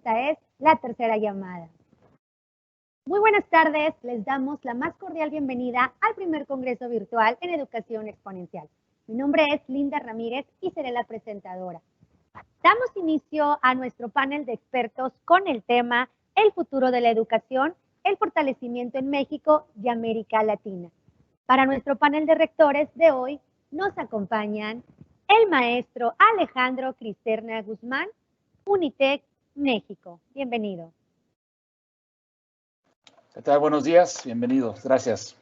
Esta es la tercera llamada. Muy buenas tardes, les damos la más cordial bienvenida al primer Congreso Virtual en Educación Exponencial. Mi nombre es Linda Ramírez y seré la presentadora. Damos inicio a nuestro panel de expertos con el tema El futuro de la educación, el fortalecimiento en México y América Latina. Para nuestro panel de rectores de hoy nos acompañan el maestro Alejandro Cristerna Guzmán, Unitec, México. Bienvenido. ¿Qué tal? Buenos días, bienvenidos, gracias.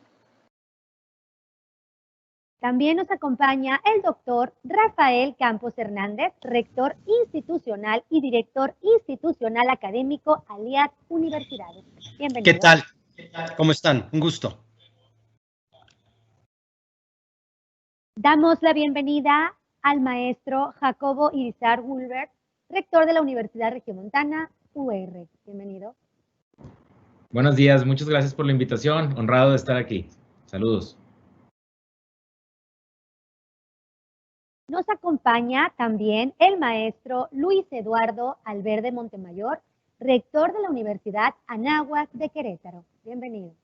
También nos acompaña el doctor Rafael Campos Hernández, rector institucional y director institucional académico Aliad Universidades. Bienvenido. ¿Qué tal? ¿Cómo están? Un gusto. Damos la bienvenida al maestro Jacobo Irizar Wulbert, rector de la Universidad Regiomontana, UR. Bienvenido. Buenos días, muchas gracias por la invitación. Honrado de estar aquí. Saludos. Nos acompaña también el maestro Luis Eduardo Alberde Montemayor, rector de la Universidad Anáhuac de Querétaro. Bienvenido.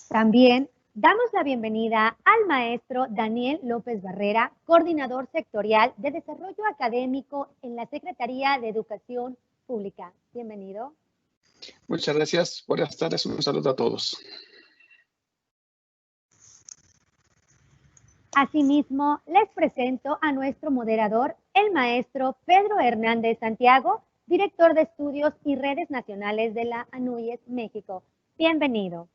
También damos la bienvenida al maestro Daniel López Barrera, coordinador sectorial de Desarrollo Académico en la Secretaría de Educación Pública. Bienvenido. Muchas gracias. Buenas tardes. Un saludo a todos. Asimismo, les presento a nuestro moderador, el maestro Pedro Hernández Santiago, director de Estudios y Redes Nacionales de la ANUYES México. Bienvenido.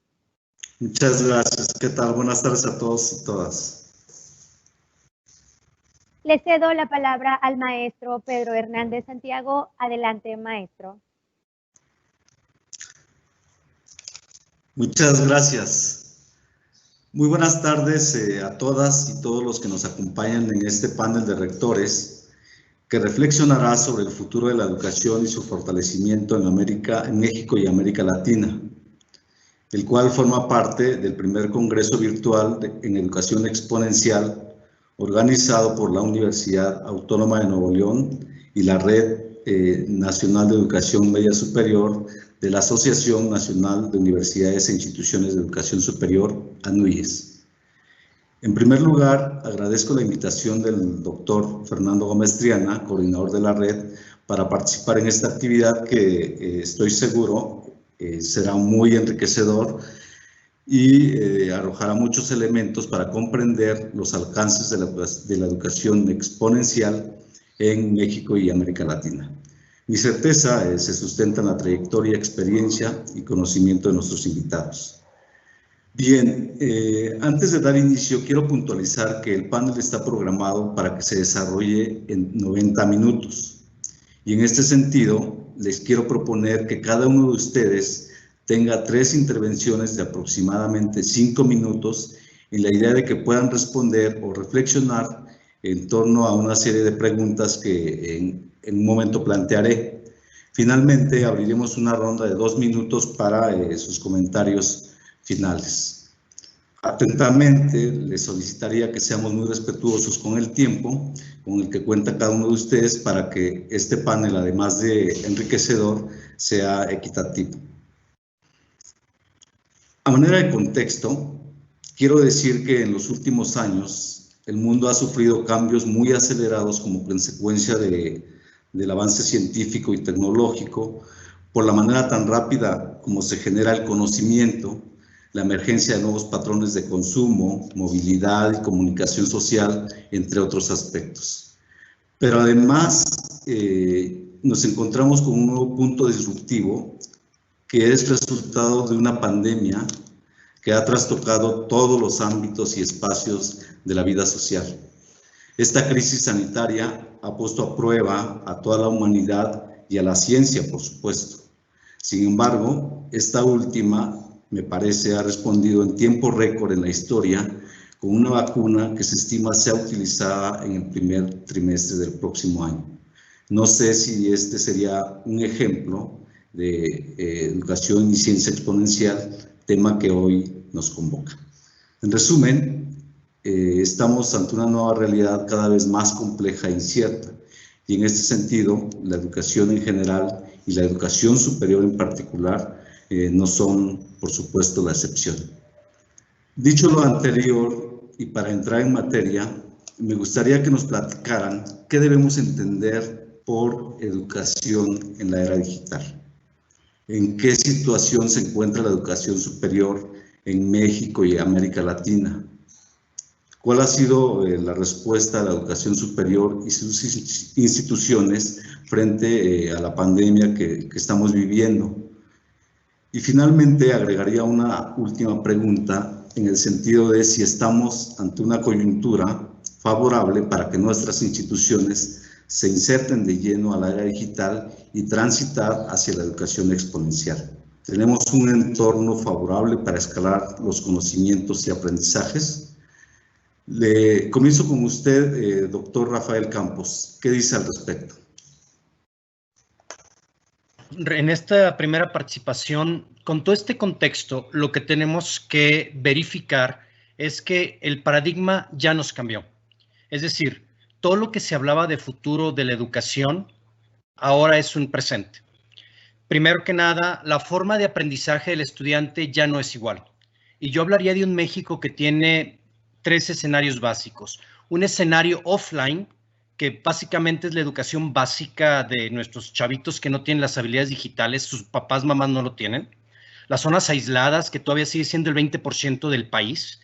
Muchas gracias. ¿Qué tal? Buenas tardes a todos y todas. Le cedo la palabra al maestro Pedro Hernández Santiago. Adelante, maestro. Muchas gracias. Muy buenas tardes a todas y todos los que nos acompañan en este panel de rectores que reflexionará sobre el futuro de la educación y su fortalecimiento en México y América Latina, el cual forma parte del primer Congreso Virtual en Educación Exponencial organizado por la Universidad Autónoma de Nuevo León y la Red Nacional de Educación Media Superior de la Asociación Nacional de Universidades e Instituciones de Educación Superior, ANUYES. En primer lugar, agradezco la invitación del doctor Fernando Gómez Triana, coordinador de la red, para participar en esta actividad que estoy seguro será muy enriquecedor y arrojará muchos elementos para comprender los alcances de la educación exponencial en México y América Latina. Mi certeza se sustenta en la trayectoria, experiencia y conocimiento de nuestros invitados. Bien, antes de dar inicio, quiero puntualizar que el panel está programado para que se desarrolle en 90 minutos. Y en este sentido, les quiero proponer que cada uno de ustedes tenga 3 intervenciones de aproximadamente 5 minutos en la idea de que puedan responder o reflexionar en torno a una serie de preguntas que en un momento plantearé. Finalmente, abriremos una ronda de 2 minutos para sus comentarios finales. Atentamente, les solicitaría que seamos muy respetuosos con el tiempo con el que cuenta cada uno de ustedes para que este panel, además de enriquecedor, sea equitativo. A manera de contexto, quiero decir que en los últimos años el mundo ha sufrido cambios muy acelerados como consecuencia del avance científico y tecnológico, por la manera tan rápida como se genera el conocimiento, la emergencia de nuevos patrones de consumo, movilidad y comunicación social, entre otros aspectos. Pero además nos encontramos con un nuevo punto disruptivo que es resultado de una pandemia que ha trastocado todos los ámbitos y espacios de la vida social. Esta crisis sanitaria ha puesto a prueba a toda la humanidad y a la ciencia, por supuesto. Sin embargo, esta última, me parece, ha respondido en tiempo récord en la historia con una vacuna que se estima sea utilizada en el primer trimestre del próximo año. No sé si este sería un ejemplo de educación y ciencia exponencial, tema que hoy nos convoca. En resumen, estamos ante una nueva realidad cada vez más compleja e incierta, y en este sentido, la educación en general y la educación superior en particular no son, por supuesto, la excepción. Dicho lo anterior, y para entrar en materia, me gustaría que nos platicaran qué debemos entender por educación en la era digital. ¿En qué situación se encuentra la educación superior en México y América Latina? ¿Cuál ha sido la respuesta de la educación superior y sus instituciones frente a la pandemia que estamos viviendo? Y finalmente agregaría una última pregunta en el sentido de si estamos ante una coyuntura favorable para que nuestras instituciones se inserten de lleno a la era digital y transitar hacia la educación exponencial. ¿Tenemos un entorno favorable para escalar los conocimientos y aprendizajes? Comienzo con usted, doctor Rafael Campos. ¿Qué dice al respecto? En esta primera participación, con todo este contexto, lo que tenemos que verificar es que el paradigma ya nos cambió. Es decir, todo lo que se hablaba de futuro de la educación ahora es un presente. Primero que nada, la forma de aprendizaje del estudiante ya no es igual. Y yo hablaría de un México que tiene 3 escenarios básicos. Un escenario offline, que básicamente es la educación básica de nuestros chavitos que no tienen las habilidades digitales, sus papás, mamás no lo tienen. Las zonas aisladas, que todavía sigue siendo el 20% del país.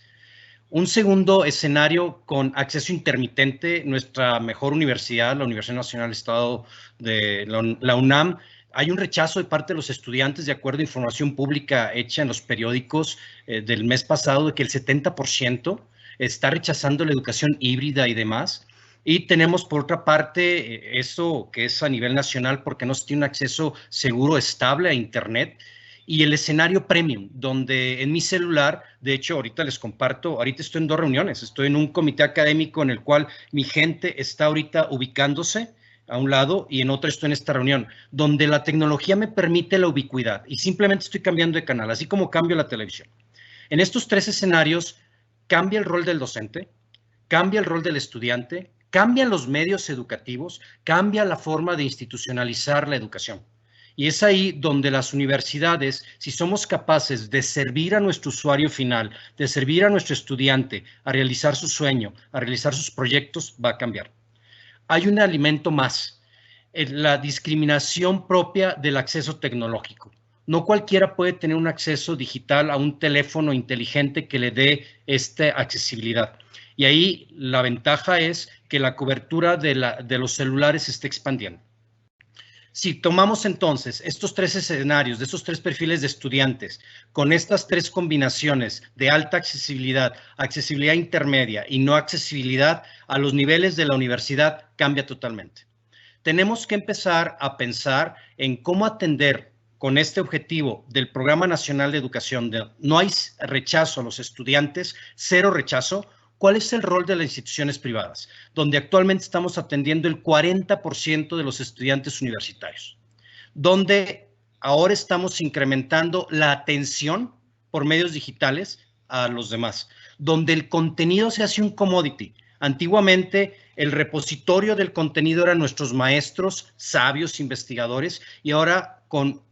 Un segundo escenario con acceso intermitente, nuestra mejor universidad, la Universidad Nacional del Estado de la UNAM, hay un rechazo de parte de los estudiantes, de acuerdo a información pública hecha en los periódicos del mes pasado, de que el 70% está rechazando la educación híbrida y demás. Y tenemos, por otra parte, eso que es a nivel nacional porque no se tiene un acceso seguro, estable a Internet. Y el escenario premium, donde en mi celular, de hecho, ahorita les comparto, ahorita estoy en 2 reuniones, estoy en un comité académico en el cual mi gente está ahorita ubicándose a un lado y en otro estoy en esta reunión, donde la tecnología me permite la ubicuidad y simplemente estoy cambiando de canal, así como cambio la televisión. En estos 3 escenarios cambia el rol del docente, cambia el rol del estudiante, cambian los medios educativos, cambia la forma de institucionalizar la educación. Y es ahí donde las universidades, si somos capaces de servir a nuestro usuario final, de servir a nuestro estudiante a realizar su sueño, a realizar sus proyectos, va a cambiar. Hay un elemento más, la discriminación propia del acceso tecnológico. No cualquiera puede tener un acceso digital a un teléfono inteligente que le dé esta accesibilidad. Y ahí la ventaja es que la cobertura de los celulares se está expandiendo. Si tomamos entonces estos 3 escenarios, de estos 3 perfiles de estudiantes, con estas 3 combinaciones de alta accesibilidad, accesibilidad intermedia y no accesibilidad, a los niveles de la universidad cambia totalmente. Tenemos que empezar a pensar en cómo atender con este objetivo del Programa Nacional de Educación, de no hay rechazo a los estudiantes, 0 rechazo. ¿Cuál es el rol de las instituciones privadas? Donde actualmente estamos atendiendo el 40% de los estudiantes universitarios. Donde ahora estamos incrementando la atención por medios digitales a los demás. Donde el contenido se hace un commodity. Antiguamente el repositorio del contenido eran nuestros maestros, sabios, investigadores, y ahora con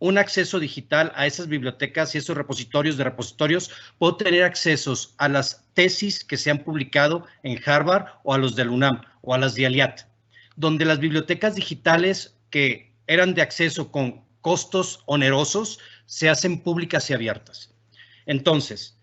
un acceso digital a esas bibliotecas y esos repositorios de repositorios, puedo tener accesos a las tesis que se han publicado en Harvard o a los de la UNAM o a las de IALIAT, donde las bibliotecas digitales que eran de acceso con costos onerosos se hacen públicas y abiertas. Entonces,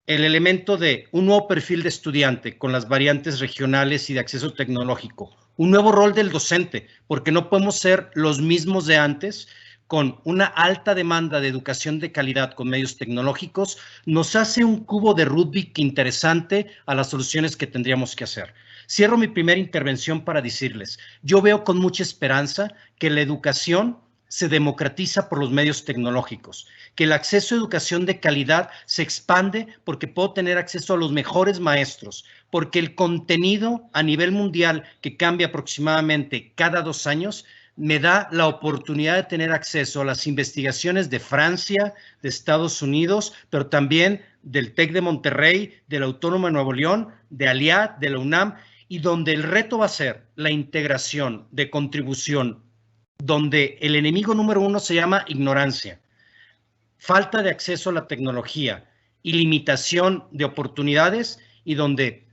el elemento de un nuevo perfil de estudiante con las variantes regionales y de acceso tecnológico, un nuevo rol del docente, porque no podemos ser los mismos de antes, con una alta demanda de educación de calidad con medios tecnológicos, nos hace un cubo de Rubik interesante a las soluciones que tendríamos que hacer. Cierro mi primera intervención para decirles, yo veo con mucha esperanza que la educación se democratiza por los medios tecnológicos, que el acceso a educación de calidad se expande porque puedo tener acceso a los mejores maestros, porque el contenido a nivel mundial, que cambia aproximadamente cada 2 años, me da la oportunidad de tener acceso a las investigaciones de Francia, de Estados Unidos, pero también del TEC de Monterrey, de la Autónoma de Nuevo León, de ALIAD, de la UNAM, y donde el reto va a ser la integración de contribución, donde el enemigo número uno se llama ignorancia, falta de acceso a la tecnología y limitación de oportunidades, y donde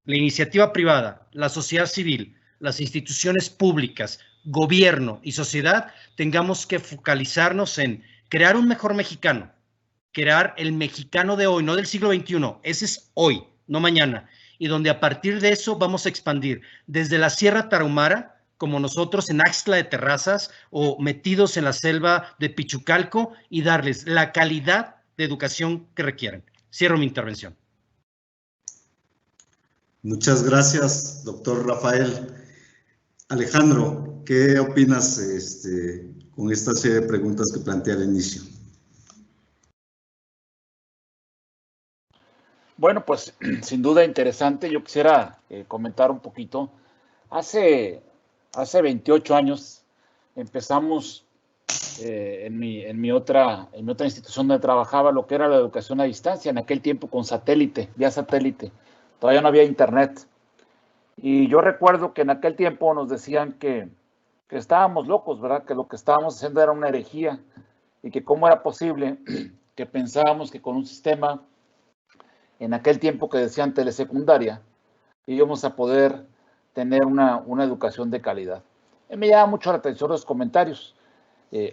la iniciativa privada, la sociedad civil, las instituciones públicas, gobierno y sociedad tengamos que focalizarnos en crear un mejor mexicano, crear el mexicano de hoy, no del siglo XXI, ese es hoy, no mañana, y donde a partir de eso vamos a expandir desde la Sierra Tarahumara, como nosotros en Axtla de Terrazas o metidos en la selva de Pichucalco, y darles la calidad de educación que requieren. Cierro mi intervención. Muchas gracias, doctor Rafael. Alejandro, ¿qué opinas con esta serie de preguntas que planteé al inicio? Bueno, pues sin duda interesante. Yo quisiera comentar un poquito. Hace 28 años empezamos en mi otra institución donde trabajaba lo que era la educación a distancia, en aquel tiempo con satélite, vía satélite. Todavía no había internet. Y yo recuerdo que en aquel tiempo nos decían que estábamos locos, ¿verdad? Que lo que estábamos haciendo era una herejía y que cómo era posible que pensábamos que con un sistema, en aquel tiempo que decían telesecundaria, íbamos a poder tener una educación de calidad. Me llama mucho la atención los comentarios.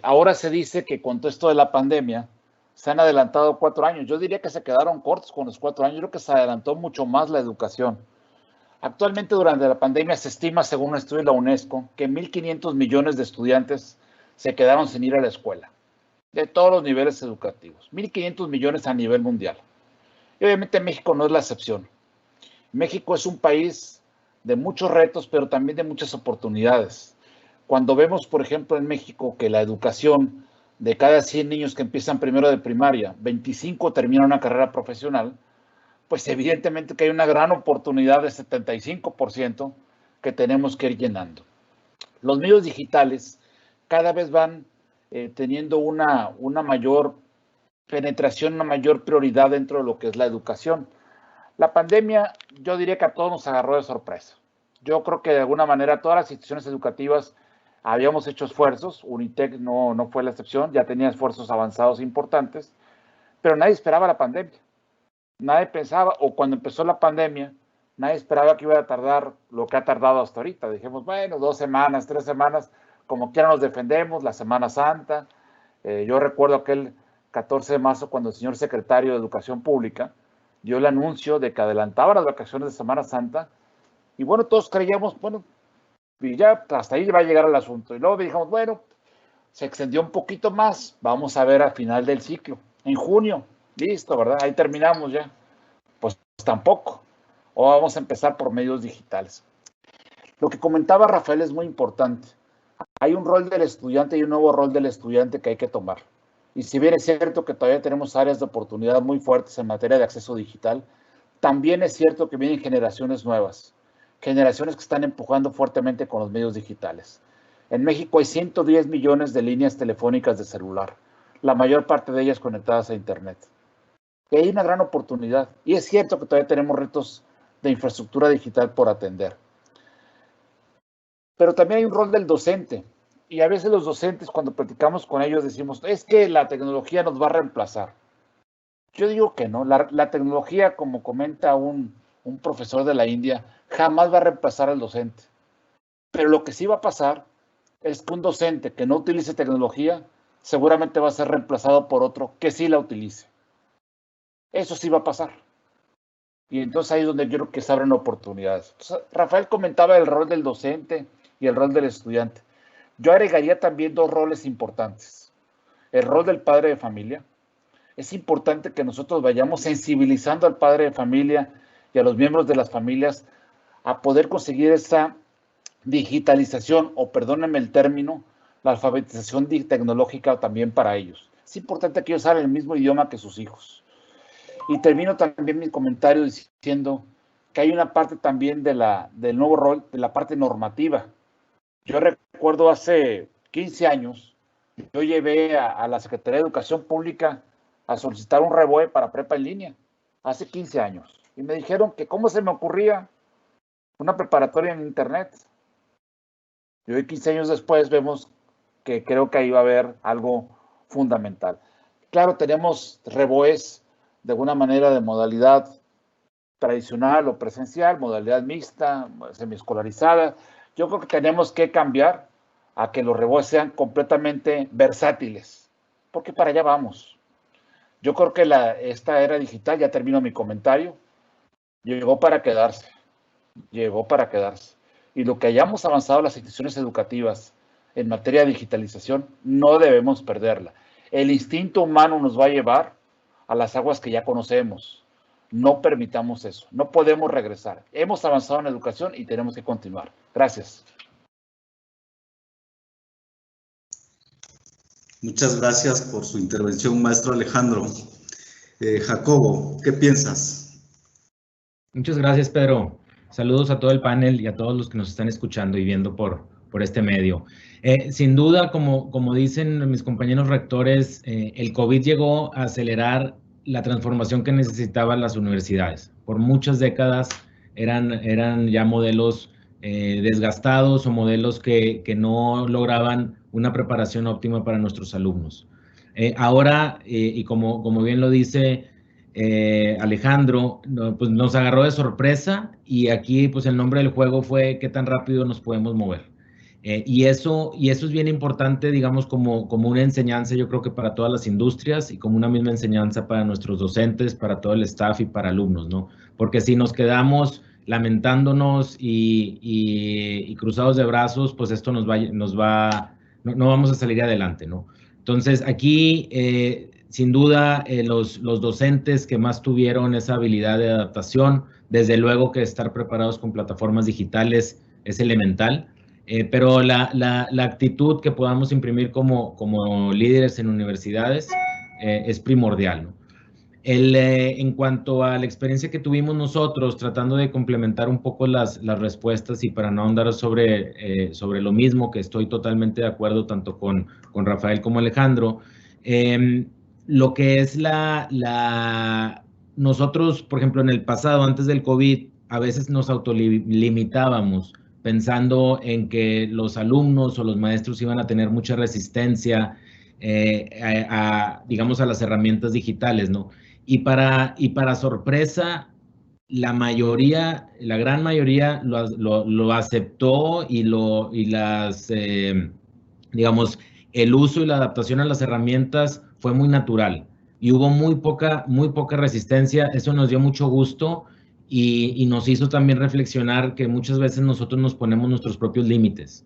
Ahora se dice que con todo esto de la pandemia se han adelantado 4 años. Yo diría que se quedaron cortos con los 4 años. Yo creo que se adelantó mucho más la educación. Actualmente, durante la pandemia, se estima, según un estudio de la UNESCO, que 1.500 millones de estudiantes se quedaron sin ir a la escuela, de todos los niveles educativos. 1.500 millones a nivel mundial. Y obviamente México no es la excepción. México es un país de muchos retos, pero también de muchas oportunidades. Cuando vemos, por ejemplo, en México que la educación de cada 100 niños que empiezan primero de primaria, 25 terminan una carrera profesional, pues evidentemente que hay una gran oportunidad de 75% que tenemos que ir llenando. Los medios digitales cada vez van teniendo una mayor penetración, una mayor prioridad dentro de lo que es la educación. La pandemia, yo diría que a todos nos agarró de sorpresa. Yo creo que de alguna manera todas las instituciones educativas habíamos hecho esfuerzos, Unitec no fue la excepción, ya tenía esfuerzos avanzados importantes, pero nadie esperaba la pandemia. Nadie pensaba, o cuando empezó la pandemia, nadie esperaba que iba a tardar lo que ha tardado hasta ahorita. Dijimos, bueno, 2 semanas, 3 semanas, como quiera nos defendemos, la Semana Santa. Yo recuerdo aquel 14 de marzo cuando el señor secretario de Educación Pública dio el anuncio de que adelantaba las vacaciones de Semana Santa, y bueno, todos creíamos, bueno, y ya hasta ahí va a llegar el asunto. Y luego dijimos, bueno, se extendió un poquito más, vamos a ver al final del ciclo, en junio. Listo, ¿verdad? Ahí terminamos ya. Pues tampoco. O vamos a empezar por medios digitales. Lo que comentaba Rafael es muy importante. Hay un rol del estudiante y un nuevo rol del estudiante que hay que tomar. Y si bien es cierto que todavía tenemos áreas de oportunidad muy fuertes en materia de acceso digital, también es cierto que vienen generaciones nuevas. Generaciones que están empujando fuertemente con los medios digitales. En México hay 110 millones de líneas telefónicas de celular. La mayor parte de ellas conectadas a Internet. Y hay una gran oportunidad. Y es cierto que todavía tenemos retos de infraestructura digital por atender. Pero también hay un rol del docente. Y a veces los docentes, cuando platicamos con ellos, decimos, es que la tecnología nos va a reemplazar. Yo digo que no. La tecnología, como comenta un profesor de la India, jamás va a reemplazar al docente. Pero lo que sí va a pasar es que un docente que no utilice tecnología seguramente va a ser reemplazado por otro que sí la utilice. Eso sí va a pasar. Y entonces ahí es donde yo creo que se abren oportunidades. Entonces, Rafael comentaba el rol del docente y el rol del estudiante. Yo agregaría también 2 roles importantes. El rol del padre de familia. Es importante que nosotros vayamos sensibilizando al padre de familia y a los miembros de las familias a poder conseguir esa digitalización, o perdónenme el término, la alfabetización tecnológica también para ellos. Es importante que ellos hablen el mismo idioma que sus hijos. Y termino también mi comentario diciendo que hay una parte también del nuevo rol, de la parte normativa. Yo recuerdo hace 15 años, yo llevé a la Secretaría de Educación Pública a solicitar un REBOE para prepa en línea. hace 15 años. Y me dijeron que cómo se me ocurría una preparatoria en internet. Y hoy, 15 años después, vemos que creo que ahí va a haber algo fundamental. Claro, tenemos reboes de alguna manera de modalidad tradicional o presencial, modalidad mixta, semiescolarizada. Yo creo que tenemos que cambiar a que los reboes sean completamente versátiles, porque para allá vamos. Yo creo que esta era digital, ya termino mi comentario, llegó para quedarse, llegó para quedarse. Y lo que hayamos avanzado las instituciones educativas en materia de digitalización, no debemos perderla. El instinto humano nos va a llevar a las aguas que ya conocemos. No permitamos eso, no podemos regresar. Hemos avanzado en educación y tenemos que continuar. Gracias. Muchas gracias por su intervención, maestro Alejandro. Jacobo, ¿qué piensas? Muchas gracias, Pedro. Saludos a todo el panel y a todos los que nos están escuchando y viendo por este medio. Sin duda, como dicen mis compañeros rectores, el COVID llegó a acelerar la transformación que necesitaban las universidades. Por muchas décadas eran ya modelos desgastados o modelos que no lograban una preparación óptima para nuestros alumnos. Ahora, y como bien lo dice Alejandro, pues nos agarró de sorpresa y aquí pues el nombre del juego fue qué tan rápido nos podemos mover. Y eso es bien importante, digamos, como una enseñanza, yo creo que para todas las industrias y como una misma enseñanza para nuestros docentes, para todo el staff y para alumnos, ¿no? Porque si nos quedamos lamentándonos y cruzados de brazos, pues esto no vamos a salir adelante, ¿no? Entonces, aquí, sin duda, los docentes que más tuvieron esa habilidad de adaptación, desde luego que estar preparados con plataformas digitales es elemental. Pero la actitud que podamos imprimir como líderes en universidades es primordial, ¿no? En cuanto a la experiencia que tuvimos nosotros, tratando de complementar un poco las respuestas y para no ahondar sobre lo mismo, que estoy totalmente de acuerdo tanto con Rafael como Alejandro, lo que es nosotros, por ejemplo, en el pasado, antes del COVID, a veces nos autolimitábamos pensando en que los alumnos o los maestros iban a tener mucha resistencia digamos, a las herramientas digitales, ¿no? Y para sorpresa, la gran mayoría lo aceptó digamos, el uso y la adaptación a las herramientas fue muy natural y hubo muy poca resistencia. Eso nos dio mucho gusto y nos hizo también reflexionar que muchas veces nosotros nos ponemos nuestros propios límites.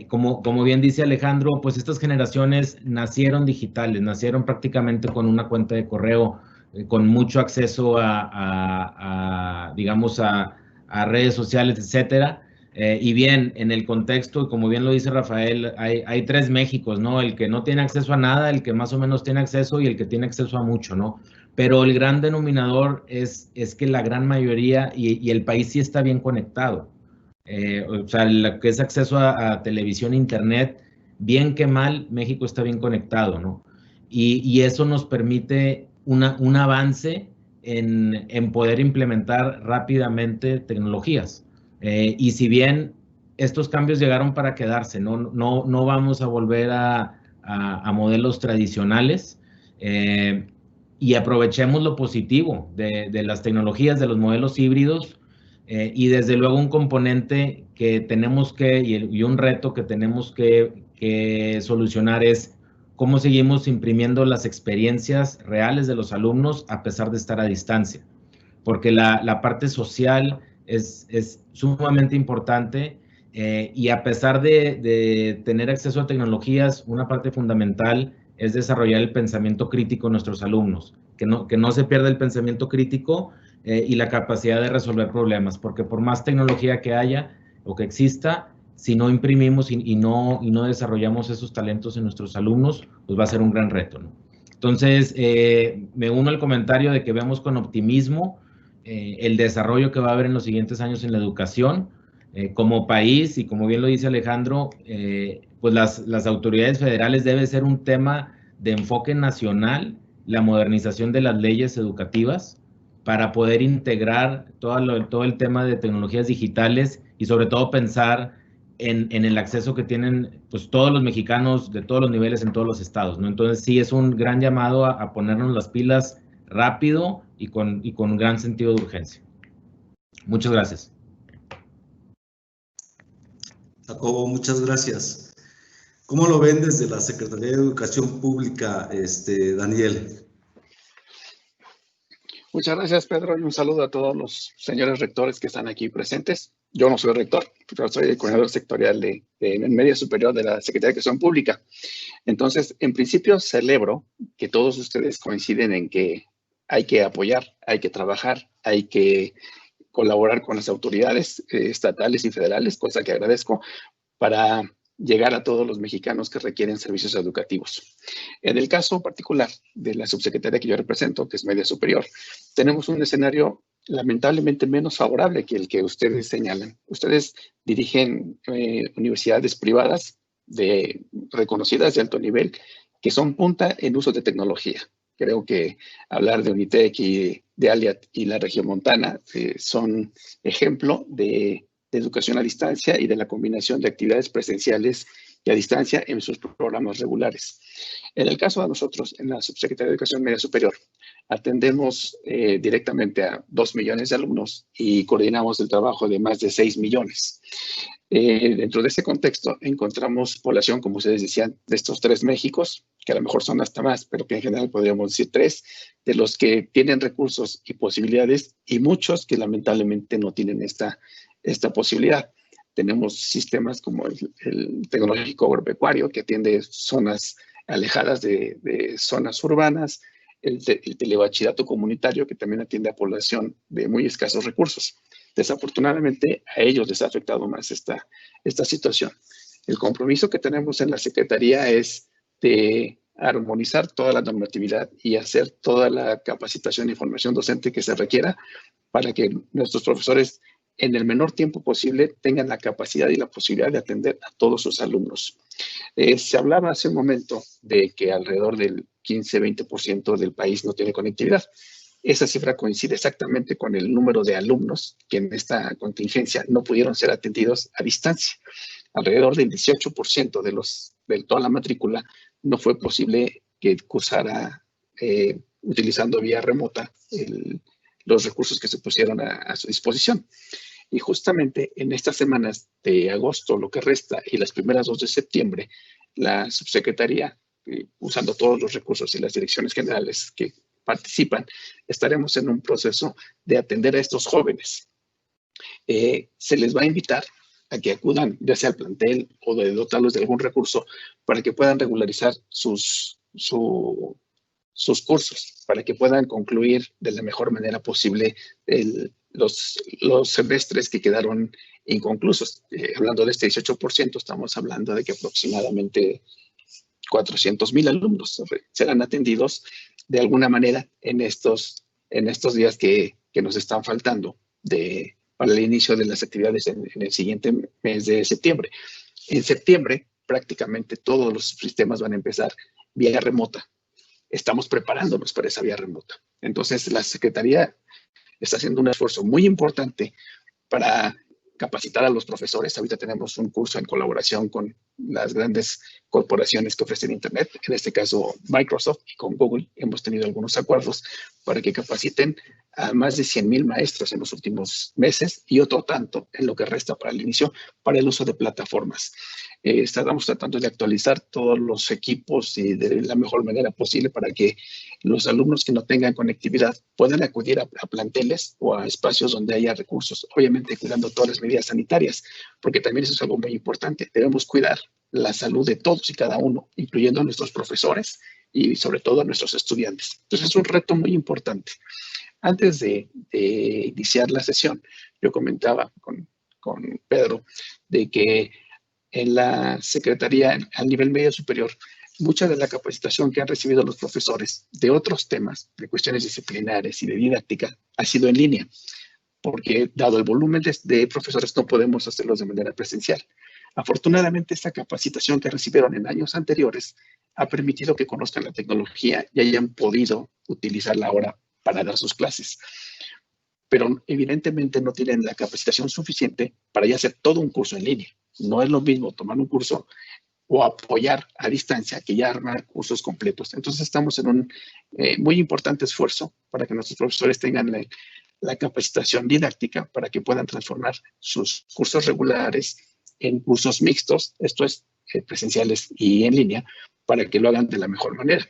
Como bien dice Alejandro, pues estas generaciones nacieron digitales, nacieron prácticamente con una cuenta de correo, con mucho acceso digamos, a redes sociales, etcétera. Y bien, en el contexto, como bien lo dice Rafael, hay tres Méxicos, ¿no? El que no tiene acceso a nada, el que más o menos tiene acceso y el que tiene acceso a mucho, ¿no? Pero el gran denominador es que la gran mayoría y el país sí está bien conectado. O sea, lo que es acceso a televisión, internet, bien que mal, México está bien conectado, ¿no? Y eso nos permite un avance en poder implementar rápidamente tecnologías. Y si bien estos cambios llegaron para quedarse, no vamos a volver a modelos tradicionales, y aprovechemos lo positivo de las tecnologías, de los modelos híbridos, y desde luego un componente que tenemos y un reto que tenemos que solucionar es cómo seguimos imprimiendo las experiencias reales de los alumnos a pesar de estar a distancia. Porque la parte social es sumamente importante y a pesar de tener acceso a tecnologías, una parte fundamental es desarrollar el pensamiento crítico en nuestros alumnos, que no se pierda el pensamiento crítico y la capacidad de resolver problemas, porque por más tecnología que haya o que exista, si no imprimimos y no desarrollamos esos talentos en nuestros alumnos, pues va a ser un gran reto, ¿no? Entonces, me uno al comentario de que vemos con optimismo el desarrollo que va a haber en los siguientes años en la educación como país, y como bien lo dice Alejandro, pues las autoridades federales debe ser un tema de enfoque nacional, la modernización de las leyes educativas, para poder integrar todo el tema de tecnologías digitales y sobre todo pensar en el acceso que tienen pues todos los mexicanos de todos los niveles en todos los estados, ¿no? Entonces sí es un gran llamado a ponernos las pilas rápido y con un gran sentido de urgencia. Muchas gracias. Jacobo, muchas gracias. ¿Cómo lo ven desde la Secretaría de Educación Pública, Daniel? Muchas gracias, Pedro, y un saludo a todos los señores rectores que están aquí presentes. Yo no soy rector, pero soy el coordinador sectorial de media superior de la Secretaría de Educación Pública. Entonces, en principio, celebro que todos ustedes coinciden en que hay que apoyar, hay que trabajar, hay que colaborar con las autoridades estatales y federales, cosa que agradezco, para llegar a todos los mexicanos que requieren servicios educativos. En el caso particular de la subsecretaría que yo represento, que es media superior, tenemos un escenario lamentablemente menos favorable que el que ustedes señalan. Ustedes dirigen universidades privadas reconocidas de alto nivel que son punta en uso de tecnología. Creo que hablar de Unitec y de Aliat y la Regiomontana son ejemplo de educación a distancia y de la combinación de actividades presenciales y a distancia en sus programas regulares. En el caso de nosotros, en la Subsecretaría de Educación Media Superior, atendemos directamente a 2 millones de alumnos y coordinamos el trabajo de más de 6 millones. Dentro de ese contexto encontramos población, como ustedes decían, de estos 3 Méxicos, que a lo mejor son hasta más, pero que en general podríamos decir 3, de los que tienen recursos y posibilidades y muchos que lamentablemente no tienen esta posibilidad. Tenemos sistemas como el tecnológico agropecuario que atiende zonas alejadas de zonas urbanas, el telebachillerato comunitario que también atiende a población de muy escasos recursos. Desafortunadamente a ellos les ha afectado más esta situación. El compromiso que tenemos en la Secretaría es de armonizar toda la normatividad y hacer toda la capacitación y formación docente que se requiera para que nuestros profesores en el menor tiempo posible tengan la capacidad y la posibilidad de atender a todos sus alumnos. Se hablaba hace un momento de que alrededor del 15-20% del país no tiene conectividad. Esa cifra coincide exactamente con el número de alumnos que en esta contingencia no pudieron ser atendidos a distancia. Alrededor del 18% de toda la matrícula no fue posible que cursara utilizando vía remota los recursos que se pusieron a su disposición. Y justamente en estas semanas de agosto, lo que resta, y las primeras 2 de septiembre, la subsecretaría, usando todos los recursos y las direcciones generales que participan, estaremos en un proceso de atender a estos jóvenes. Se les va a invitar a que acudan ya sea al plantel o de dotarlos de algún recurso para que puedan regularizar sus cursos, para que puedan concluir de la mejor manera posible los semestres que quedaron inconclusos. Hablando de este 18%, estamos hablando de que aproximadamente 400,000 alumnos serán atendidos de alguna manera en estos días que nos están faltando para el inicio de las actividades en el siguiente mes de septiembre. En septiembre, prácticamente todos los sistemas van a empezar vía remota. Estamos preparándonos para esa vía remota. Entonces, la Secretaría está haciendo un esfuerzo muy importante para capacitar a los profesores. Ahorita tenemos un curso en colaboración con las grandes corporaciones que ofrecen Internet, en este caso Microsoft y con Google. Hemos tenido algunos acuerdos para que capaciten a más de 100,000 maestros en los últimos meses y otro tanto en lo que resta para el inicio para el uso de plataformas. Estamos tratando de actualizar todos los equipos y de la mejor manera posible para que los alumnos que no tengan conectividad puedan acudir a planteles o a espacios donde haya recursos, obviamente cuidando todas las medidas sanitarias, porque también eso es algo muy importante. Debemos cuidar la salud de todos y cada uno, incluyendo a nuestros profesores y sobre todo a nuestros estudiantes. Entonces es un reto muy importante. Antes de iniciar la sesión, yo comentaba con Pedro de que en la Secretaría, al nivel medio superior, mucha de la capacitación que han recibido los profesores de otros temas, de cuestiones disciplinares y de didáctica, ha sido en línea, porque dado el volumen de profesores no podemos hacerlos de manera presencial. Afortunadamente, esta capacitación que recibieron en años anteriores ha permitido que conozcan la tecnología y hayan podido utilizarla ahora para dar sus clases. Pero evidentemente no tienen la capacitación suficiente para ya hacer todo un curso en línea. No es lo mismo tomar un curso o apoyar a distancia que ya armar cursos completos. Entonces estamos en un muy importante esfuerzo para que nuestros profesores tengan la capacitación didáctica para que puedan transformar sus cursos regulares en cursos mixtos, esto es, presenciales y en línea, para que lo hagan de la mejor manera.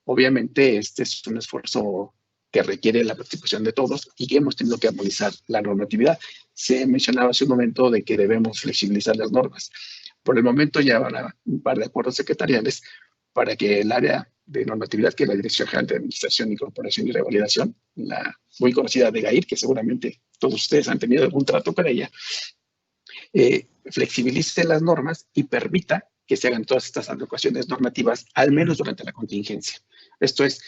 Obviamente este es un esfuerzo que requiere la participación de todos y que hemos tenido que armonizar la normatividad. Se mencionaba hace un momento de que debemos flexibilizar las normas. Por el momento ya van a un par de acuerdos secretariales para que el área de normatividad, que es la Dirección General de Administración, Incorporación y Revalidación, la muy conocida de GAIR, que seguramente todos ustedes han tenido algún trato con ella, flexibilice las normas y permita que se hagan todas estas adecuaciones normativas, al menos durante la contingencia. Esto es,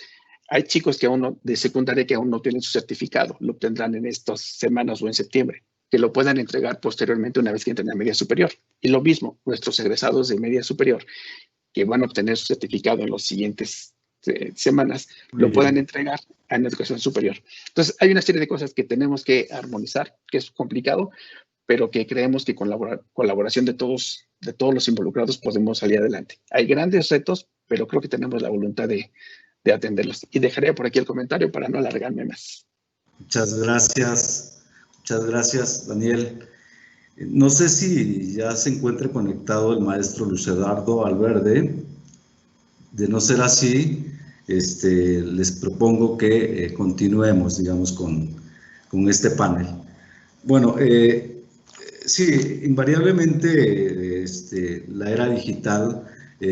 hay chicos que aún no, de secundaria que aún no tienen su certificado, lo obtendrán en estas semanas o en septiembre, que lo puedan entregar posteriormente una vez que entren a media superior. Y lo mismo, nuestros egresados de media superior, que van a obtener su certificado en las siguientes semanas, lo puedan entregar en educación superior. Entonces, hay una serie de cosas que tenemos que armonizar, que es complicado, pero que creemos que con la colaboración de todos los involucrados podemos salir adelante. Hay grandes retos, pero creo que tenemos la voluntad de atenderlos. Y dejaré por aquí el comentario para no alargarme más. Muchas gracias, Daniel. No sé si ya se encuentra conectado el maestro Luis Eduardo Valverde. De no ser así, les propongo que continuemos, digamos, con este panel. Bueno, sí, invariablemente la era digital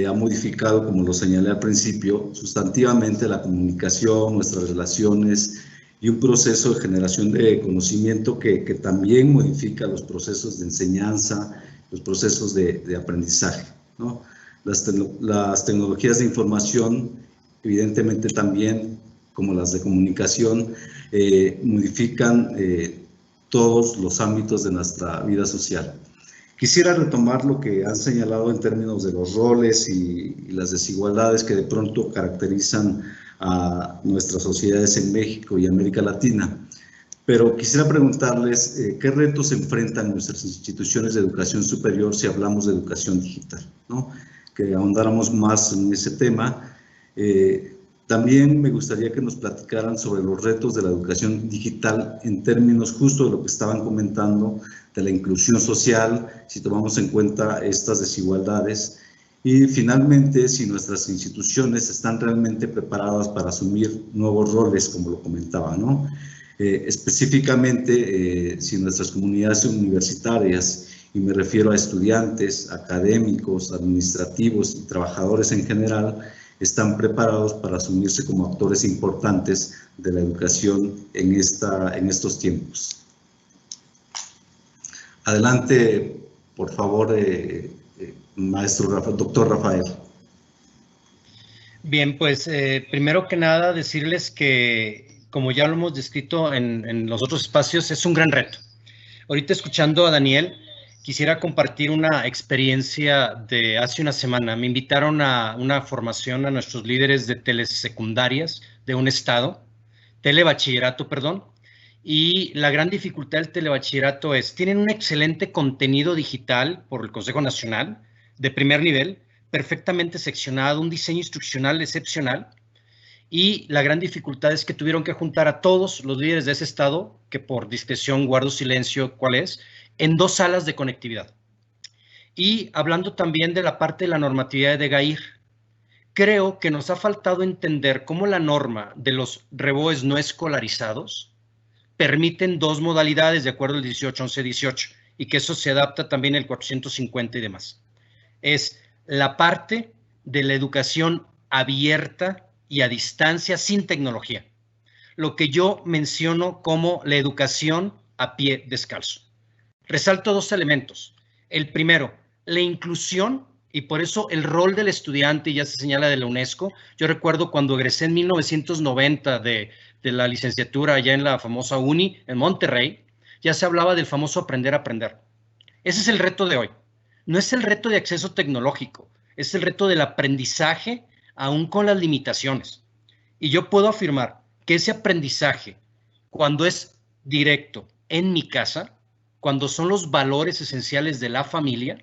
ha modificado, como lo señalé al principio, sustantivamente la comunicación, nuestras relaciones y un proceso de generación de conocimiento que también modifica los procesos de enseñanza, los procesos de aprendizaje, ¿no? Las tecnologías de información, evidentemente también, como las de comunicación, modifican todos los ámbitos de nuestra vida social. Quisiera retomar lo que han señalado en términos de los roles y las desigualdades que de pronto caracterizan a nuestras sociedades en México y América Latina. Pero quisiera preguntarles qué retos enfrentan nuestras instituciones de educación superior si hablamos de educación digital, ¿no? Que ahondáramos más en ese tema. También me gustaría que nos platicaran sobre los retos de la educación digital en términos justo de lo que estaban comentando, de la inclusión social, si tomamos en cuenta estas desigualdades. Y finalmente, si nuestras instituciones están realmente preparadas para asumir nuevos roles, como lo comentaba, ¿no? Específicamente, si nuestras comunidades universitarias, y me refiero a estudiantes, académicos, administrativos y trabajadores en general, están preparados para asumirse como actores importantes de la educación en estos tiempos. Adelante, por favor, doctor Rafael. Bien, pues primero que nada decirles que, como ya lo hemos descrito en los otros espacios, es un gran reto. Ahorita escuchando a Daniel, quisiera compartir una experiencia de hace una semana. Me invitaron a una formación a nuestros líderes de telesecundarias de un estado, telebachillerato, perdón, y la gran dificultad del telebachillerato es, tienen un excelente contenido digital por el Consejo Nacional de primer nivel, perfectamente seccionado, un diseño instruccional excepcional, y la gran dificultad es que tuvieron que juntar a todos los líderes de ese estado, que por discreción guardo silencio cuál es, en 2 salas de conectividad. Y hablando también de la parte de la normatividad de GAIR, creo que nos ha faltado entender cómo la norma de los reboes no escolarizados permiten 2 modalidades de acuerdo al 18.11.18 y que eso se adapta también al 450 y demás. Es la parte de la educación abierta y a distancia sin tecnología, lo que yo menciono como la educación a pie descalzo. Resalto 2 elementos. El primero, la inclusión, y por eso el rol del estudiante ya se señala de la UNESCO. Yo recuerdo cuando egresé en 1990 de la licenciatura allá en la famosa UNI, en Monterrey, ya se hablaba del famoso aprender a aprender. Ese es el reto de hoy. No es el reto de acceso tecnológico, es el reto del aprendizaje aún con las limitaciones. Y yo puedo afirmar que ese aprendizaje, cuando es directo en mi casa, cuando son los valores esenciales de la familia,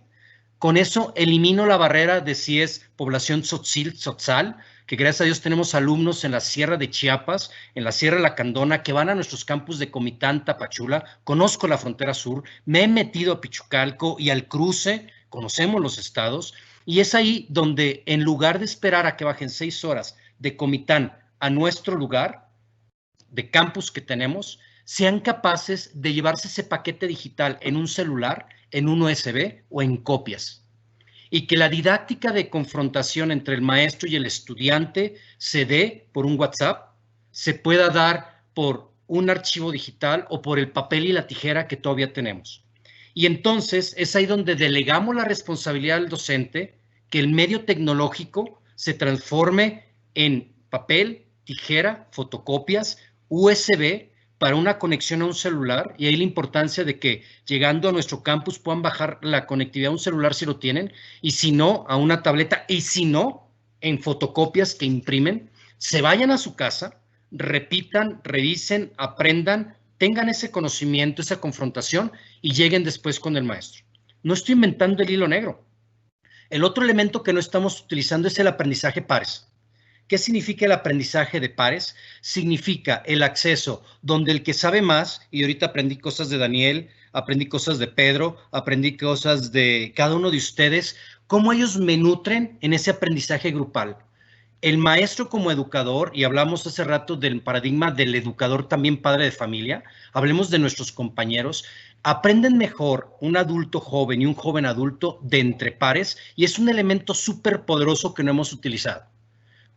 con eso elimino la barrera de si es población tzotzil, tzotzal, que gracias a Dios tenemos alumnos en la Sierra de Chiapas, en la Sierra de Lacandona, que van a nuestros campus de Comitán, Tapachula. Conozco la frontera sur, me he metido a Pichucalco y al cruce, conocemos los estados, y es ahí donde en lugar de esperar a que bajen 6 horas de Comitán a nuestro lugar, de campus que tenemos, sean capaces de llevarse ese paquete digital en un celular, en un USB o en copias. Y que la didáctica de confrontación entre el maestro y el estudiante se dé por un WhatsApp, se pueda dar por un archivo digital o por el papel y la tijera que todavía tenemos. Y entonces es ahí donde delegamos la responsabilidad al docente, que el medio tecnológico se transforme en papel, tijera, fotocopias, USB, para una conexión a un celular, y ahí la importancia de que llegando a nuestro campus puedan bajar la conectividad a un celular si lo tienen, y si no, a una tableta, y si no, en fotocopias que imprimen, se vayan a su casa, repitan, revisen, aprendan, tengan ese conocimiento, esa confrontación, y lleguen después con el maestro. No estoy inventando el hilo negro. El otro elemento que no estamos utilizando es el aprendizaje pares. ¿Qué significa el aprendizaje de pares? Significa el acceso donde el que sabe más, y ahorita aprendí cosas de Daniel, aprendí cosas de Pedro, aprendí cosas de cada uno de ustedes, cómo ellos me nutren en ese aprendizaje grupal. El maestro como educador, y hablamos hace rato del paradigma del educador también padre de familia, hablemos de nuestros compañeros, aprenden mejor un adulto joven y un joven adulto de entre pares, y es un elemento súper poderoso que no hemos utilizado.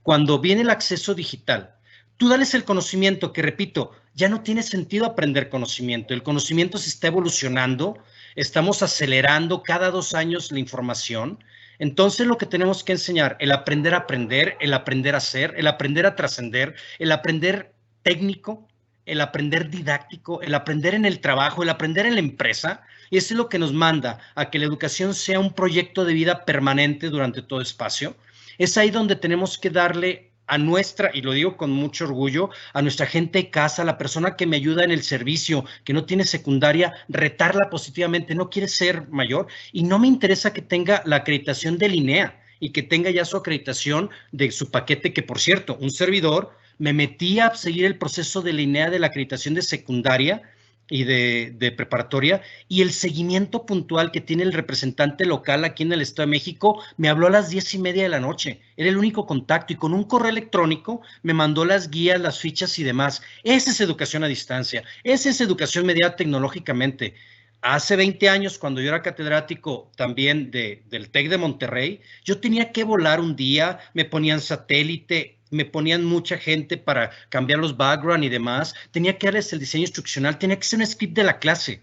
Cuando viene el acceso digital, tú dales el conocimiento, que repito, ya no tiene sentido aprender conocimiento. El conocimiento se está evolucionando, estamos acelerando cada 2 años la información. Entonces lo que tenemos que enseñar, el aprender a aprender, el aprender a hacer, el aprender a trascender, el aprender técnico, el aprender didáctico, el aprender en el trabajo, el aprender en la empresa. Y eso es lo que nos manda a que la educación sea un proyecto de vida permanente durante todo espacio. Es ahí donde tenemos que darle a nuestra, y lo digo con mucho orgullo, a nuestra gente de casa, a la persona que me ayuda en el servicio, que no tiene secundaria, retarla positivamente, no quiere ser mayor, y no me interesa que tenga la acreditación del INEA y que tenga ya su acreditación de su paquete, que por cierto, un servidor, me metí a seguir el proceso de la INEA de la acreditación de secundaria y de preparatoria, y el seguimiento puntual que tiene el representante local aquí en el Estado de México, me habló a las 10:30 de la noche, era el único contacto, y con un correo electrónico me mandó las guías, las fichas y demás. Esa es educación a distancia, esa es educación mediada tecnológicamente. Hace 20 años, cuando yo era catedrático también del TEC de Monterrey, yo tenía que volar un día, me ponían satélite, me ponían mucha gente para cambiar los background y demás, tenía que darles el diseño instruccional, tenía que ser un script de la clase.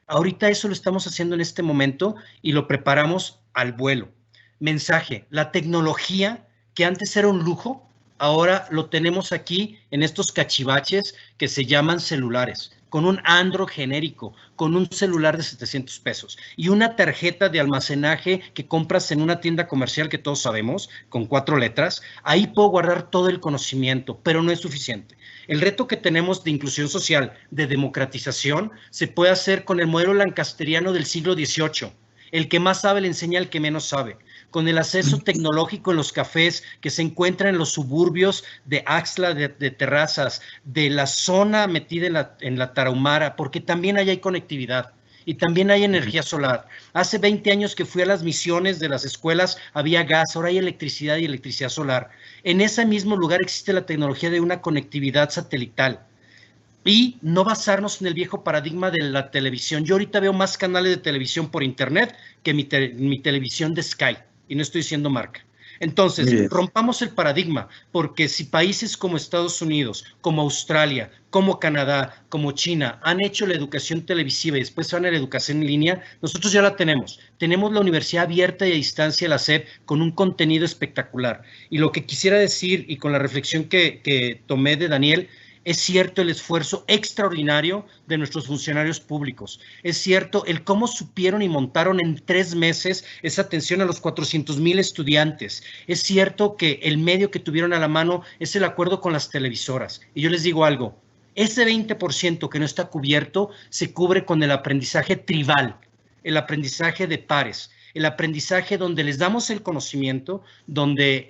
Ahorita eso lo estamos haciendo en este momento y lo preparamos al vuelo. Mensaje, la tecnología que antes era un lujo, ahora lo tenemos aquí en estos cachivaches que se llaman celulares, con un Android genérico, con un celular de 700 pesos y una tarjeta de almacenaje que compras en una tienda comercial que todos sabemos, con 4 letras. Ahí puedo guardar todo el conocimiento, pero no es suficiente. El reto que tenemos de inclusión social, de democratización, se puede hacer con el modelo lancasteriano del siglo XVIII. El que más sabe le enseña al que menos sabe. Con el acceso tecnológico en los cafés que se encuentran en los suburbios de Axtla, de Terrazas, de la zona metida en la Tarahumara, porque también ahí hay conectividad y también hay energía solar. Hace 20 años que fui a las misiones de las escuelas, había gas, ahora hay electricidad y electricidad solar. En ese mismo lugar existe la tecnología de una conectividad satelital. Y no basarnos en el viejo paradigma de la televisión. Yo ahorita veo más canales de televisión por internet que mi televisión de Sky, y no estoy diciendo marca. Entonces, rompamos el paradigma, porque si países como Estados Unidos, como Australia, como Canadá, como China, han hecho la educación televisiva y después van a la educación en línea, nosotros ya la tenemos. Tenemos la universidad abierta y a distancia, la SEP, con un contenido espectacular. Y lo que quisiera decir, y con la reflexión que tomé de Daniel, Es cierto el esfuerzo extraordinario de nuestros funcionarios públicos. Es cierto el cómo supieron y montaron en 3 meses esa atención a los 400,000 estudiantes. Es cierto que el medio que tuvieron a la mano es el acuerdo con las televisoras. Y yo les digo algo, ese 20% que no está cubierto se cubre con el aprendizaje tribal, el aprendizaje de pares, el aprendizaje donde les damos el conocimiento, donde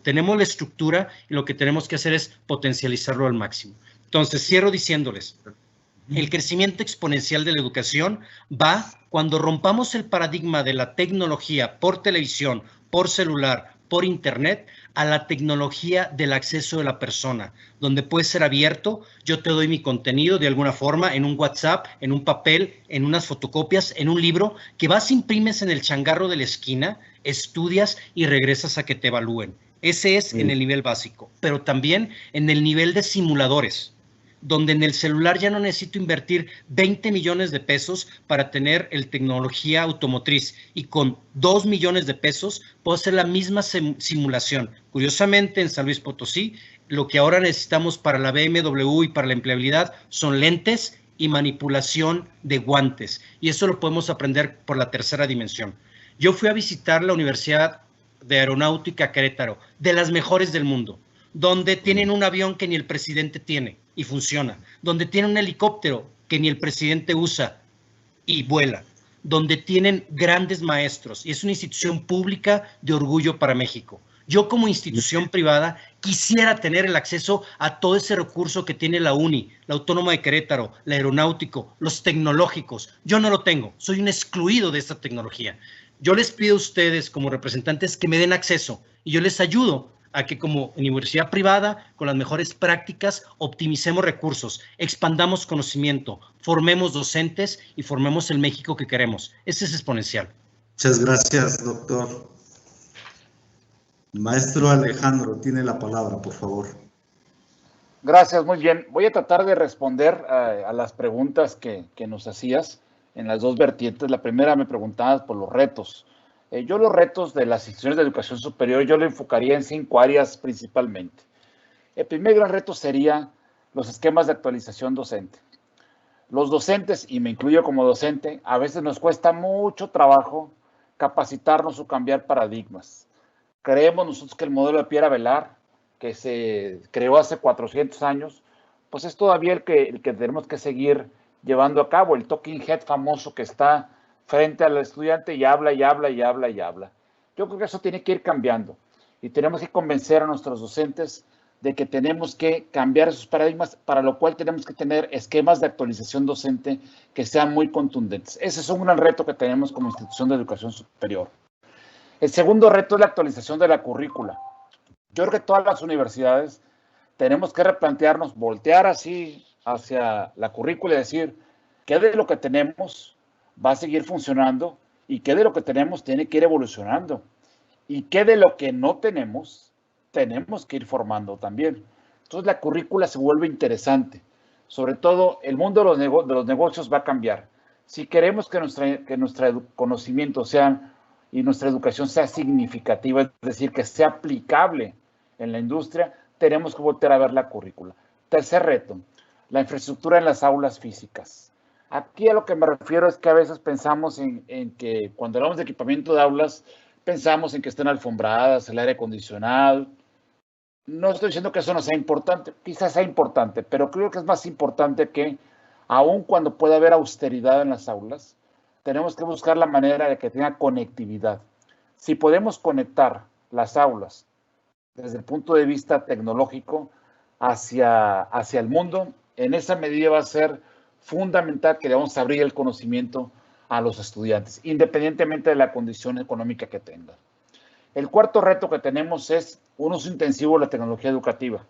tenemos la estructura y lo que tenemos que hacer es potencializarlo al máximo. Entonces, cierro diciéndoles, el crecimiento exponencial de la educación va cuando rompamos el paradigma de la tecnología por televisión, por celular, por internet, a la tecnología del acceso de la persona, donde puede ser abierto, yo te doy mi contenido de alguna forma, en un WhatsApp, en un papel, en unas fotocopias, en un libro, que vas, imprimes en el changarro de la esquina, estudias y regresas a que te evalúen. Ese es en el nivel básico, pero también en el nivel de simuladores, donde en el celular ya no necesito invertir 20 millones de pesos para tener el tecnología automotriz y con 2 millones de pesos puedo hacer la misma simulación. Curiosamente, en San Luis Potosí, lo que ahora necesitamos para la BMW y para la empleabilidad son lentes y manipulación de guantes. Y eso lo podemos aprender por la tercera dimensión. Yo fui a visitar la Universidad de Aeronáutica Querétaro, de las mejores del mundo, donde tienen un avión que ni el presidente tiene y funciona, donde tienen un helicóptero que ni el presidente usa y vuela, donde tienen grandes maestros y es una institución pública de orgullo para México. Yo como institución privada quisiera tener el acceso a todo ese recurso que tiene la UNI, la Autónoma de Querétaro, la Aeronáutico, los tecnológicos. Yo no lo tengo, soy un excluido de esta tecnología. Yo les pido a ustedes como representantes que me den acceso y yo les ayudo a que como universidad privada, con las mejores prácticas, optimicemos recursos, expandamos conocimiento, formemos docentes y formemos el México que queremos. Ese es exponencial. Muchas gracias, doctor. Maestro Alejandro, tiene la palabra, por favor. Gracias, muy bien. Voy a tratar de responder a las preguntas que nos hacías en las dos vertientes. La primera me preguntabas por los retos. Yo los retos de las instituciones de educación superior, yo lo enfocaría en 5 áreas principalmente. El primer gran reto sería los esquemas de actualización docente. Los docentes, y me incluyo como docente, a veces nos cuesta mucho trabajo capacitarnos o cambiar paradigmas. Creemos nosotros que el modelo de Piera Velar, que se creó hace 400 años, pues es todavía el que tenemos que seguir llevando a cabo, el talking head famoso que está frente al estudiante y habla y habla y habla y habla. Yo creo que eso tiene que ir cambiando y tenemos que convencer a nuestros docentes de que tenemos que cambiar esos paradigmas, para lo cual tenemos que tener esquemas de actualización docente que sean muy contundentes. Ese es un gran reto que tenemos como institución de educación superior. El segundo reto es la actualización de la currícula. Yo creo que todas las universidades tenemos que replantearnos, voltear así hacia la currícula y decir qué de lo que tenemos va a seguir funcionando y qué de lo que tenemos tiene que ir evolucionando y qué de lo que no tenemos que ir formando también. Entonces la currícula se vuelve interesante. Sobre todo el mundo de los negocios va a cambiar. Si queremos que nuestro conocimiento sea y nuestra educación sea significativa, es decir, que sea aplicable en la industria, tenemos que voltear a ver la currícula. Tercer reto, la infraestructura en las aulas físicas. Aquí a lo que me refiero es que a veces pensamos en que cuando hablamos de equipamiento de aulas, pensamos en que estén alfombradas, el aire acondicionado. No estoy diciendo que eso no sea importante, quizás sea importante, pero creo que es más importante que, aun cuando pueda haber austeridad en las aulas, tenemos que buscar la manera de que tenga conectividad. Si podemos conectar las aulas desde el punto de vista tecnológico hacia el mundo, en esa medida va a ser fundamental que debamos abrir el conocimiento a los estudiantes, independientemente de la condición económica que tengan. El cuarto reto que tenemos es un uso intensivo de la tecnología educativa.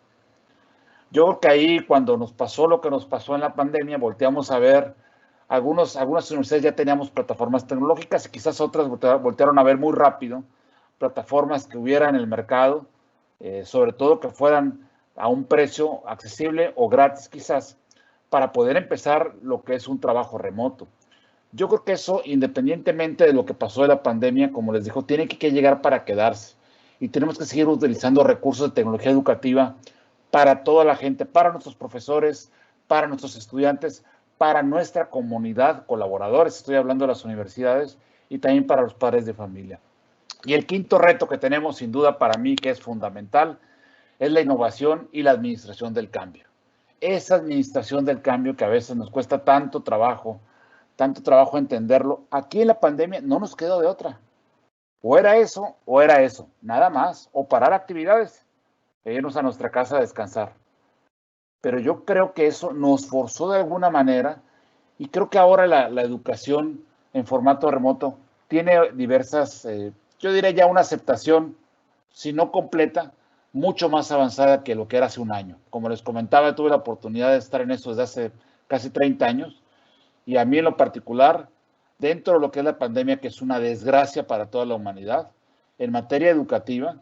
Yo creo que ahí, cuando nos pasó lo que nos pasó en la pandemia, volteamos a ver, algunas universidades ya teníamos plataformas tecnológicas y quizás otras voltearon a ver muy rápido plataformas que hubiera en el mercado, sobre todo que fueran a un precio accesible o gratis quizás, para poder empezar lo que es un trabajo remoto. Yo creo que eso, independientemente de lo que pasó de la pandemia, como les digo, tiene que llegar para quedarse. Y tenemos que seguir utilizando recursos de tecnología educativa para toda la gente, para nuestros profesores, para nuestros estudiantes, para nuestra comunidad, colaboradores, estoy hablando de las universidades, y también para los padres de familia. Y el quinto reto que tenemos, sin duda para mí, que es fundamental, es la innovación y la administración del cambio. Esa administración del cambio que a veces nos cuesta tanto trabajo entenderlo, aquí en la pandemia no nos quedó de otra. O era eso, nada más, o parar actividades, e irnos a nuestra casa a descansar. Pero yo creo que eso nos forzó de alguna manera, y creo que ahora la educación en formato remoto tiene diversas, yo diría ya una aceptación, si no completa, mucho más avanzada que lo que era hace un año. Como les comentaba, tuve la oportunidad de estar en eso desde hace casi 30 años, y a mí en lo particular, dentro de lo que es la pandemia, que es una desgracia para toda la humanidad, en materia educativa,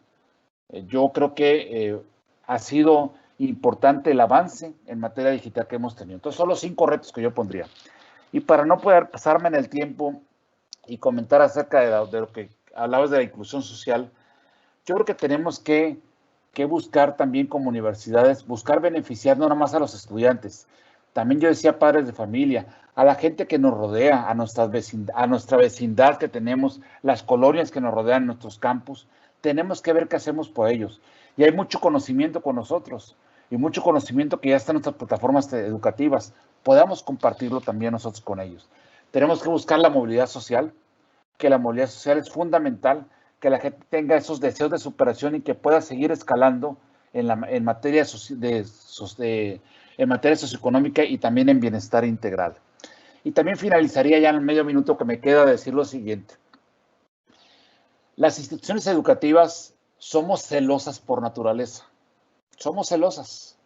yo creo que ha sido importante el avance en materia digital que hemos tenido. Entonces, son los 5 retos que yo pondría. Y para no poder pasarme en el tiempo y comentar acerca de lo que hablabas de la inclusión social, yo creo que tenemos que buscar también como universidades, buscar beneficiar no nada más a los estudiantes, también yo decía padres de familia, a la gente que nos rodea, a nuestra vecindad que tenemos, las colonias que nos rodean en nuestros campus, tenemos que ver qué hacemos por ellos. Y hay mucho conocimiento con nosotros, y mucho conocimiento que ya está en nuestras plataformas educativas, podamos compartirlo también nosotros con ellos. Tenemos que buscar la movilidad social, que la movilidad social es fundamental, que la gente tenga esos deseos de superación y que pueda seguir escalando en materia socioeconómica y también en bienestar integral. Y también finalizaría ya en el medio minuto que me queda decir lo siguiente. Las instituciones educativas somos celosas por naturaleza. Somos celosas.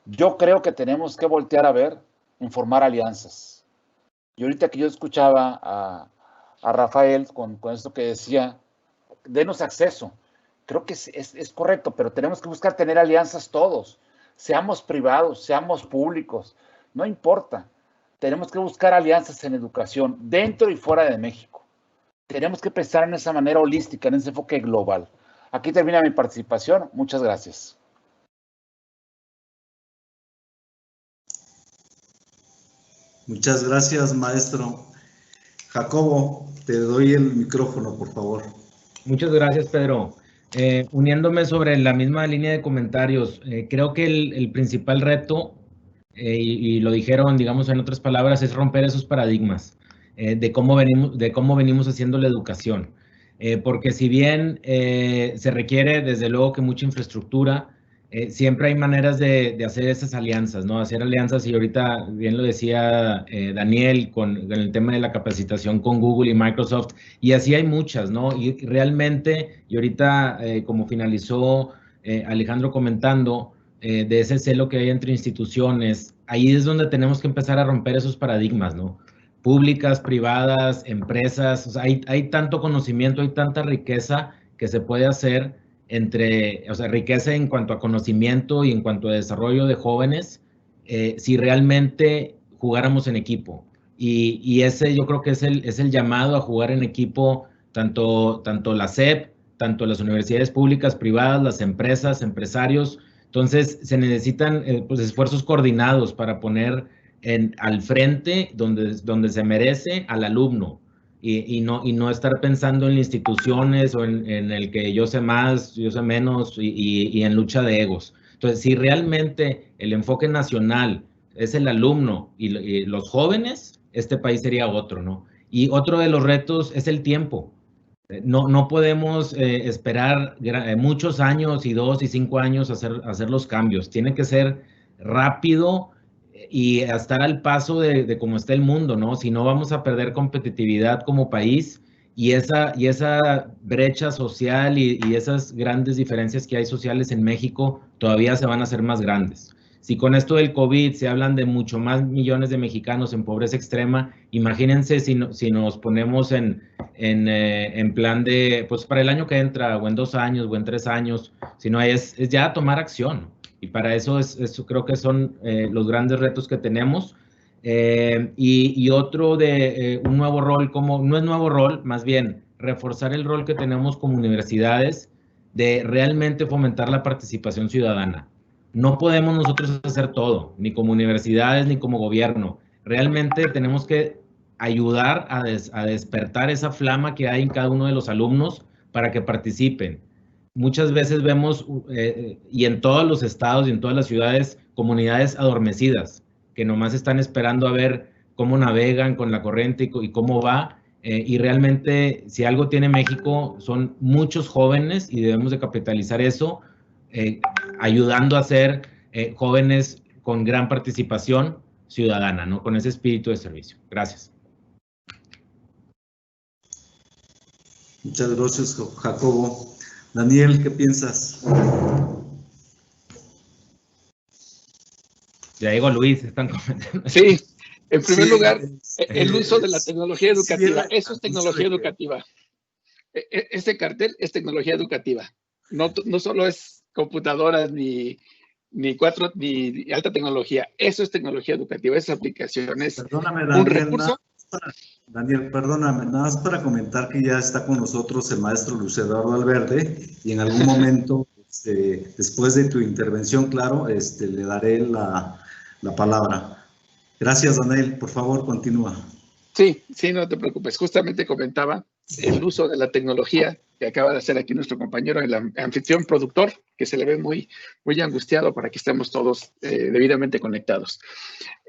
Yo creo que tenemos que voltear a ver en formar alianzas. Y ahorita que yo escuchaba a Rafael con esto que decía, denos acceso. Creo que es correcto, pero tenemos que buscar tener alianzas todos. Seamos privados, seamos públicos, no importa. Tenemos que buscar alianzas en educación, dentro y fuera de México. Tenemos que pensar en esa manera holística, en ese enfoque global. Aquí termina mi participación. Muchas gracias. Muchas gracias, maestro. Jacobo, te doy el micrófono, por favor. Muchas gracias, Pedro. Uniéndome sobre la misma línea de comentarios, creo que el principal reto, y lo dijeron, digamos, en otras palabras, es romper esos paradigmas de cómo venimos haciendo la educación. Porque si bien se requiere, desde luego, que mucha infraestructura, siempre hay maneras de hacer esas alianzas, ¿no? Hacer alianzas, y ahorita bien lo decía Daniel con el tema de la capacitación con Google y Microsoft, y así hay muchas, ¿no? Y realmente, y ahorita como finalizó Alejandro comentando, de ese celo que hay entre instituciones, ahí es donde tenemos que empezar a romper esos paradigmas, ¿no? Públicas, privadas, empresas, o sea, hay tanto conocimiento, hay tanta riqueza que se puede hacer riqueza en cuanto a conocimiento y en cuanto a desarrollo de jóvenes, si realmente jugáramos en equipo. Y ese yo creo que es el llamado a jugar en equipo, tanto la SEP, tanto las universidades públicas, privadas, las empresas, empresarios. Entonces, se necesitan esfuerzos coordinados para poner al frente donde se merece al alumno. Y no estar pensando en instituciones o en el que yo sé más, yo sé menos y en lucha de egos. Entonces, si realmente el enfoque nacional es el alumno y los jóvenes, este país sería otro, ¿no? Y otro de los retos es el tiempo. No podemos esperar muchos años, y 2 y 5 años hacer los cambios. Tiene que ser rápido y estar al paso de cómo está el mundo, ¿no? Si no, vamos a perder competitividad como país, y esa brecha social y esas grandes diferencias que hay sociales en México todavía se van a hacer más grandes. Si con esto del COVID se hablan de mucho más millones de mexicanos en pobreza extrema, imagínense si nos ponemos en plan de, pues para el año que entra, o en 2 años, o en 3 años, si no es ya tomar acción. Y para eso creo que son los grandes retos que tenemos. Y otro de un nuevo rol, no es nuevo rol, más bien reforzar el rol que tenemos como universidades de realmente fomentar la participación ciudadana. No podemos nosotros hacer todo, ni como universidades, ni como gobierno. Realmente tenemos que ayudar a despertar esa flama que hay en cada uno de los alumnos para que participen. Muchas veces vemos, y en todos los estados y en todas las ciudades, comunidades adormecidas, que nomás están esperando a ver cómo navegan con la corriente y cómo va. Y realmente, si algo tiene México, son muchos jóvenes y debemos de capitalizar eso, ayudando a ser jóvenes con gran participación ciudadana, ¿no? Con ese espíritu de servicio. Gracias. Muchas gracias, Jacobo. Daniel, ¿qué piensas? Ya llegó Luis, están comentando. Sí, en primer lugar, el uso de la tecnología educativa. Eso es tecnología educativa. Este cartel es tecnología educativa. No solo es computadoras ni alta tecnología. Eso es tecnología educativa. Esas aplicaciones. Perdóname, Daniel, un recurso. Daniel, perdóname, nada más para comentar que ya está con nosotros el maestro Luis Eduardo Valverde y en algún momento, después de tu intervención, claro, le daré la palabra. Gracias, Daniel. Por favor, continúa. Sí, no te preocupes. Justamente comentaba el uso de la tecnología que acaba de hacer aquí nuestro compañero, el anfitrión productor, que se le ve muy angustiado para que estemos todos debidamente conectados.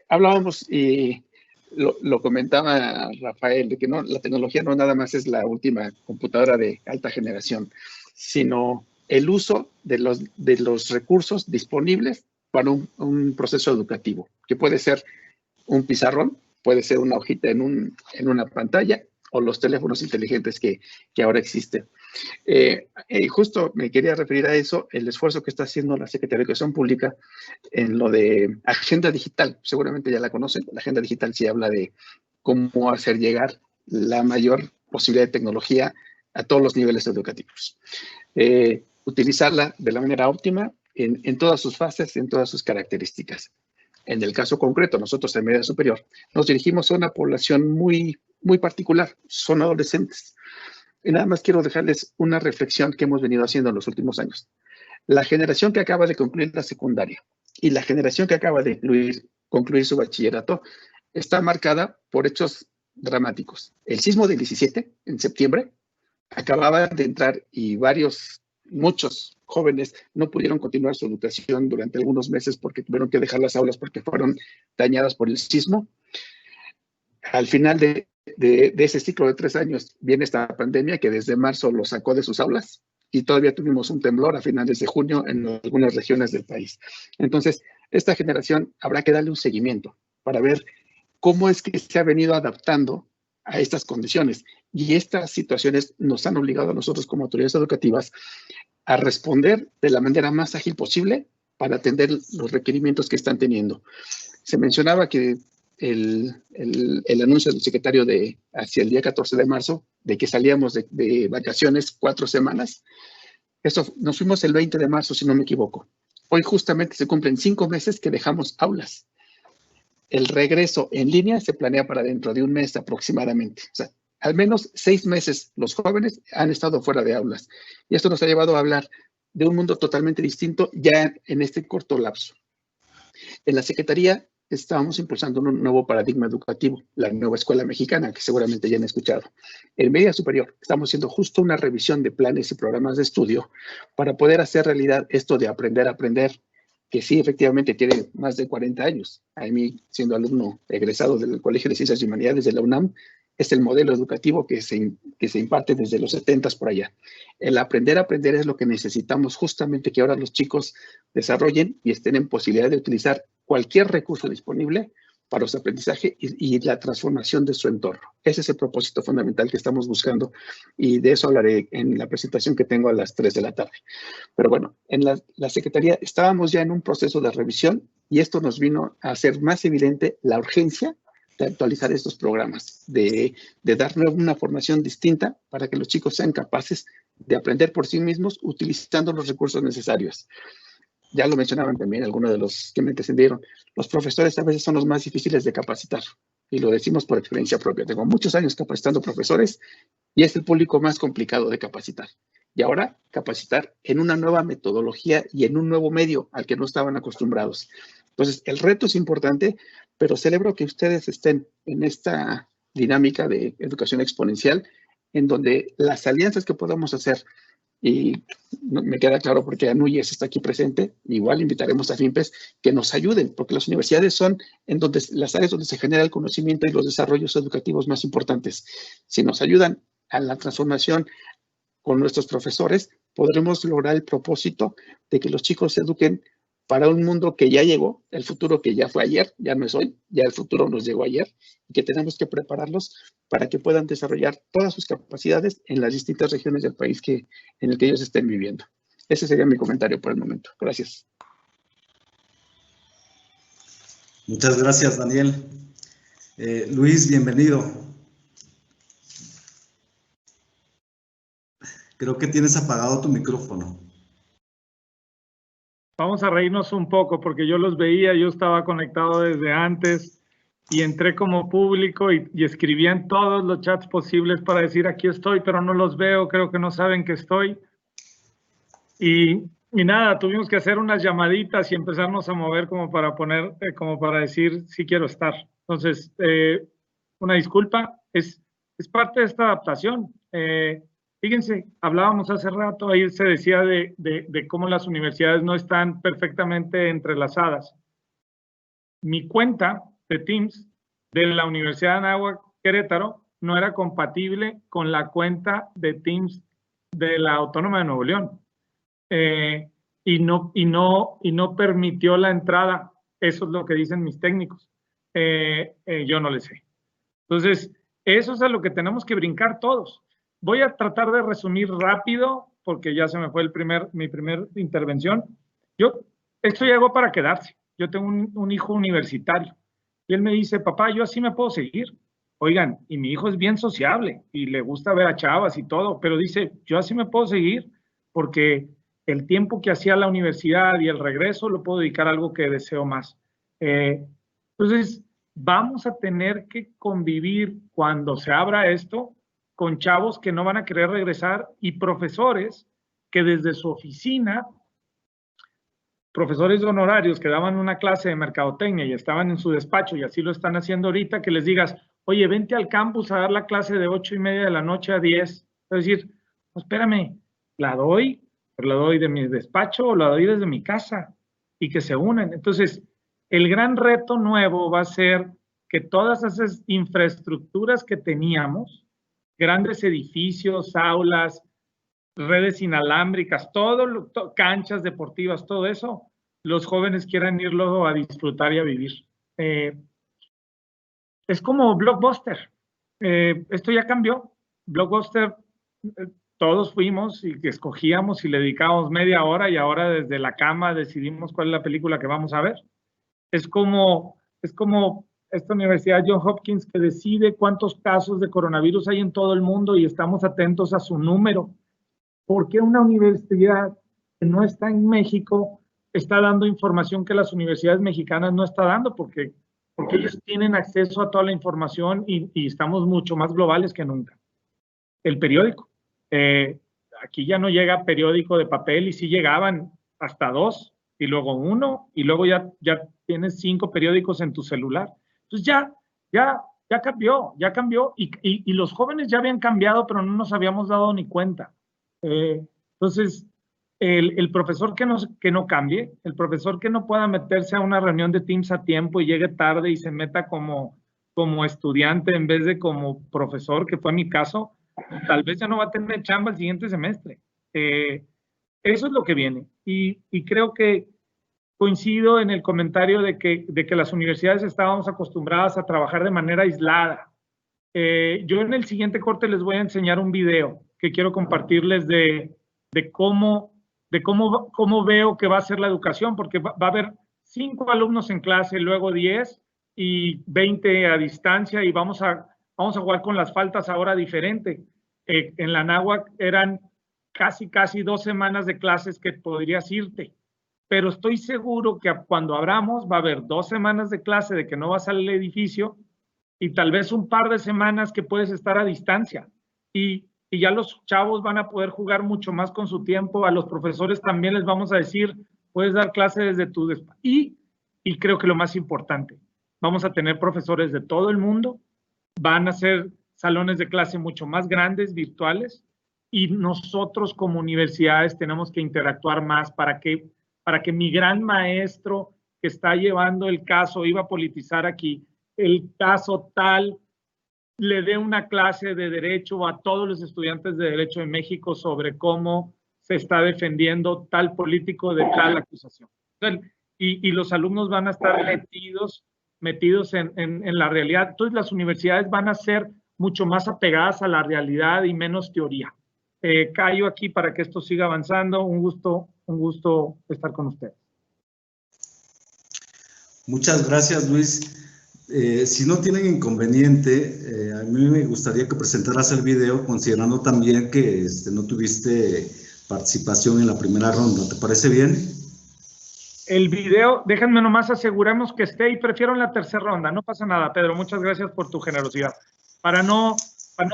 Hablábamos y lo comentaba Rafael, de que la tecnología no nada más es la última computadora de alta generación, sino el uso de los recursos disponibles para un proceso educativo, que puede ser un pizarrón, puede ser una hojita en una pantalla, o los teléfonos inteligentes que ahora existen. Justo me quería referir a eso, el esfuerzo que está haciendo la Secretaría de Educación Pública en lo de Agenda Digital. Seguramente ya la conocen. La Agenda Digital sí habla de cómo hacer llegar la mayor posibilidad de tecnología a todos los niveles educativos. Utilizarla de la manera óptima en todas sus fases, en todas sus características. En el caso concreto, nosotros en media superior nos dirigimos a una población muy particular, son adolescentes. Y nada más quiero dejarles una reflexión que hemos venido haciendo en los últimos años. La generación que acaba de concluir la secundaria y la generación que acaba de concluir su bachillerato está marcada por hechos dramáticos. El sismo del 17, en septiembre, acababa de entrar y muchos jóvenes no pudieron continuar su educación durante algunos meses porque tuvieron que dejar las aulas porque fueron dañadas por el sismo. Al final de ese ciclo de 3 años viene esta pandemia que desde marzo los sacó de sus aulas y todavía tuvimos un temblor a finales de junio en algunas regiones del país. Entonces, esta generación habrá que darle un seguimiento para ver cómo es que se ha venido adaptando a estas condiciones. Y estas situaciones nos han obligado a nosotros como autoridades educativas a responder de la manera más ágil posible para atender los requerimientos que están teniendo. Se mencionaba que el anuncio del secretario hacia el día 14 de marzo de que salíamos de vacaciones 4 semanas. Eso, nos fuimos el 20 de marzo, si no me equivoco. Hoy justamente se cumplen 5 meses que dejamos aulas. El regreso en línea se planea para dentro de un mes aproximadamente. O sea, al menos 6 meses los jóvenes han estado fuera de aulas. Y esto nos ha llevado a hablar de un mundo totalmente distinto ya en este corto lapso. En la Secretaría estábamos impulsando un nuevo paradigma educativo, la nueva escuela mexicana, que seguramente ya han escuchado. En media superior estamos haciendo justo una revisión de planes y programas de estudio para poder hacer realidad esto de aprender a aprender, que sí, efectivamente tiene más de 40 años. A mí, siendo alumno egresado del Colegio de Ciencias y Humanidades de la UNAM, es el modelo educativo que se imparte desde los 70s por allá. El aprender a aprender es lo que necesitamos justamente que ahora los chicos desarrollen y estén en posibilidad de utilizar cualquier recurso disponible para su aprendizaje y la transformación de su entorno. Ese es el propósito fundamental que estamos buscando y de eso hablaré en la presentación que tengo a las 3 de la tarde. Pero bueno, en la Secretaría estábamos ya en un proceso de revisión y esto nos vino a hacer más evidente la urgencia de actualizar estos programas, de darle una formación distinta para que los chicos sean capaces de aprender por sí mismos utilizando los recursos necesarios. Ya lo mencionaban también algunos de los que me antecedieron. Los profesores a veces son los más difíciles de capacitar y lo decimos por experiencia propia. Tengo muchos años capacitando profesores y es el público más complicado de capacitar. y ahora capacitar en una nueva metodología y en un nuevo medio al que no estaban acostumbrados. Entonces, el reto es importante, pero celebro que ustedes estén en esta dinámica de educación exponencial, en donde las alianzas que podamos hacer, y me queda claro porque ANUYES está aquí presente, igual invitaremos a FIMPES que nos ayuden, porque las universidades son en donde, las áreas donde se genera el conocimiento y los desarrollos educativos más importantes. Si nos ayudan a la transformación con nuestros profesores, podremos lograr el propósito de que los chicos se eduquen para un mundo que ya llegó, el futuro que ya fue ayer, ya no es hoy, ya el futuro nos llegó ayer, y que tenemos que prepararlos para que puedan desarrollar todas sus capacidades en las distintas regiones del país en el que ellos estén viviendo. Ese sería mi comentario por el momento. Gracias. Muchas gracias, Daniel. Luis, bienvenido. Creo que tienes apagado tu micrófono. Vamos a reírnos un poco porque yo los veía, yo estaba conectado desde antes y entré como público y escribí en todos los chats posibles para decir aquí estoy, pero no los veo, creo que no saben que estoy. Y nada, tuvimos que hacer unas llamaditas y empezarnos a mover como para poner, como para decir sí quiero estar. Entonces, una disculpa, es parte de esta adaptación. Fíjense, hablábamos hace rato, ahí se decía de cómo las universidades no están perfectamente entrelazadas. Mi cuenta de Teams de la Universidad de Anáhuac Querétaro no era compatible con la cuenta de Teams de la Autónoma de Nuevo León. Y no permitió la entrada. Eso es lo que dicen mis técnicos. Yo no le sé. Entonces, eso es a lo que tenemos que brincar todos. Voy a tratar de resumir rápido, porque ya se me fue mi primer intervención. Esto llegó para quedarse. Yo tengo un hijo universitario. Y él me dice, papá, yo así me puedo seguir. Oigan, y mi hijo es bien sociable y le gusta ver a chavas y todo, pero dice, yo así me puedo seguir porque el tiempo que hacía la universidad y el regreso lo puedo dedicar a algo que deseo más. Entonces, vamos a tener que convivir cuando se abra esto con chavos que no van a querer regresar y profesores que desde su oficina, profesores honorarios que daban una clase de mercadotecnia y estaban en su despacho y así lo están haciendo ahorita, que les digas, oye, vente al campus a dar la clase de 8:30 de la noche a 10. Es decir, no, espérame, la doy, pero la doy de mi despacho o la doy desde mi casa y que se unan. Entonces, el gran reto nuevo va a ser que todas esas infraestructuras que teníamos, grandes edificios, aulas, redes inalámbricas, canchas deportivas, todo eso, los jóvenes quieran irlo a disfrutar y a vivir. Es como Blockbuster. Esto ya cambió. Blockbuster, todos fuimos y escogíamos y le dedicábamos media hora y ahora desde la cama decidimos cuál es la película que vamos a ver. Es como esta universidad Johns Hopkins que decide cuántos casos de coronavirus hay en todo el mundo y estamos atentos a su número. ¿Por qué una universidad que no está en México está dando información que las universidades mexicanas no están dando? Porque ellos tienen acceso a toda la información y estamos mucho más globales que nunca. El periódico. Aquí ya no llega periódico de papel y sí llegaban hasta 2 y luego 1 y luego ya tienes 5 periódicos en tu celular. Entonces ya cambió y los jóvenes ya habían cambiado, pero no nos habíamos dado ni cuenta. Entonces, el profesor que no cambie, el profesor que no pueda meterse a una reunión de Teams a tiempo y llegue tarde y se meta como estudiante en vez de como profesor, que fue mi caso, tal vez ya no va a tener chamba el siguiente semestre. Eso es lo que viene. Y creo que coincido en el comentario de que las universidades estábamos acostumbradas a trabajar de manera aislada. Yo en el siguiente corte les voy a enseñar un video que quiero compartirles de cómo veo que va a ser la educación, porque va a haber 5 alumnos en clase, luego 10 y 20 a distancia y vamos a jugar con las faltas ahora diferente. En la Anáhuac eran casi 2 semanas de clases que podrías irte, pero estoy seguro que cuando abramos va a haber 2 semanas de clase de que no vas al edificio y tal vez un par de semanas que puedes estar a distancia. Y y ya los chavos van a poder jugar mucho más con su tiempo. A los profesores también les vamos a decir, puedes dar clase desde tu despacho. Y creo que lo más importante, vamos a tener profesores de todo el mundo, van a ser salones de clase mucho más grandes, virtuales, y nosotros como universidades tenemos que interactuar más para que mi gran maestro que está llevando el caso, iba a politizar aquí, el caso tal, le dé una clase de derecho a todos los estudiantes de Derecho de México sobre cómo se está defendiendo tal político de tal acusación. Y los alumnos van a estar metidos en la realidad. Entonces las universidades van a ser mucho más apegadas a la realidad y menos teoría. Callo aquí para que esto siga avanzando. Un gusto estar con ustedes. Muchas gracias, Luis. Si no tienen inconveniente, a mí me gustaría que presentaras el video, considerando también que no tuviste participación en la primera ronda. ¿Te parece bien? El video, déjenme nomás asegurarnos que esté, y prefiero en la tercera ronda. No pasa nada, Pedro, muchas gracias por tu generosidad. Para no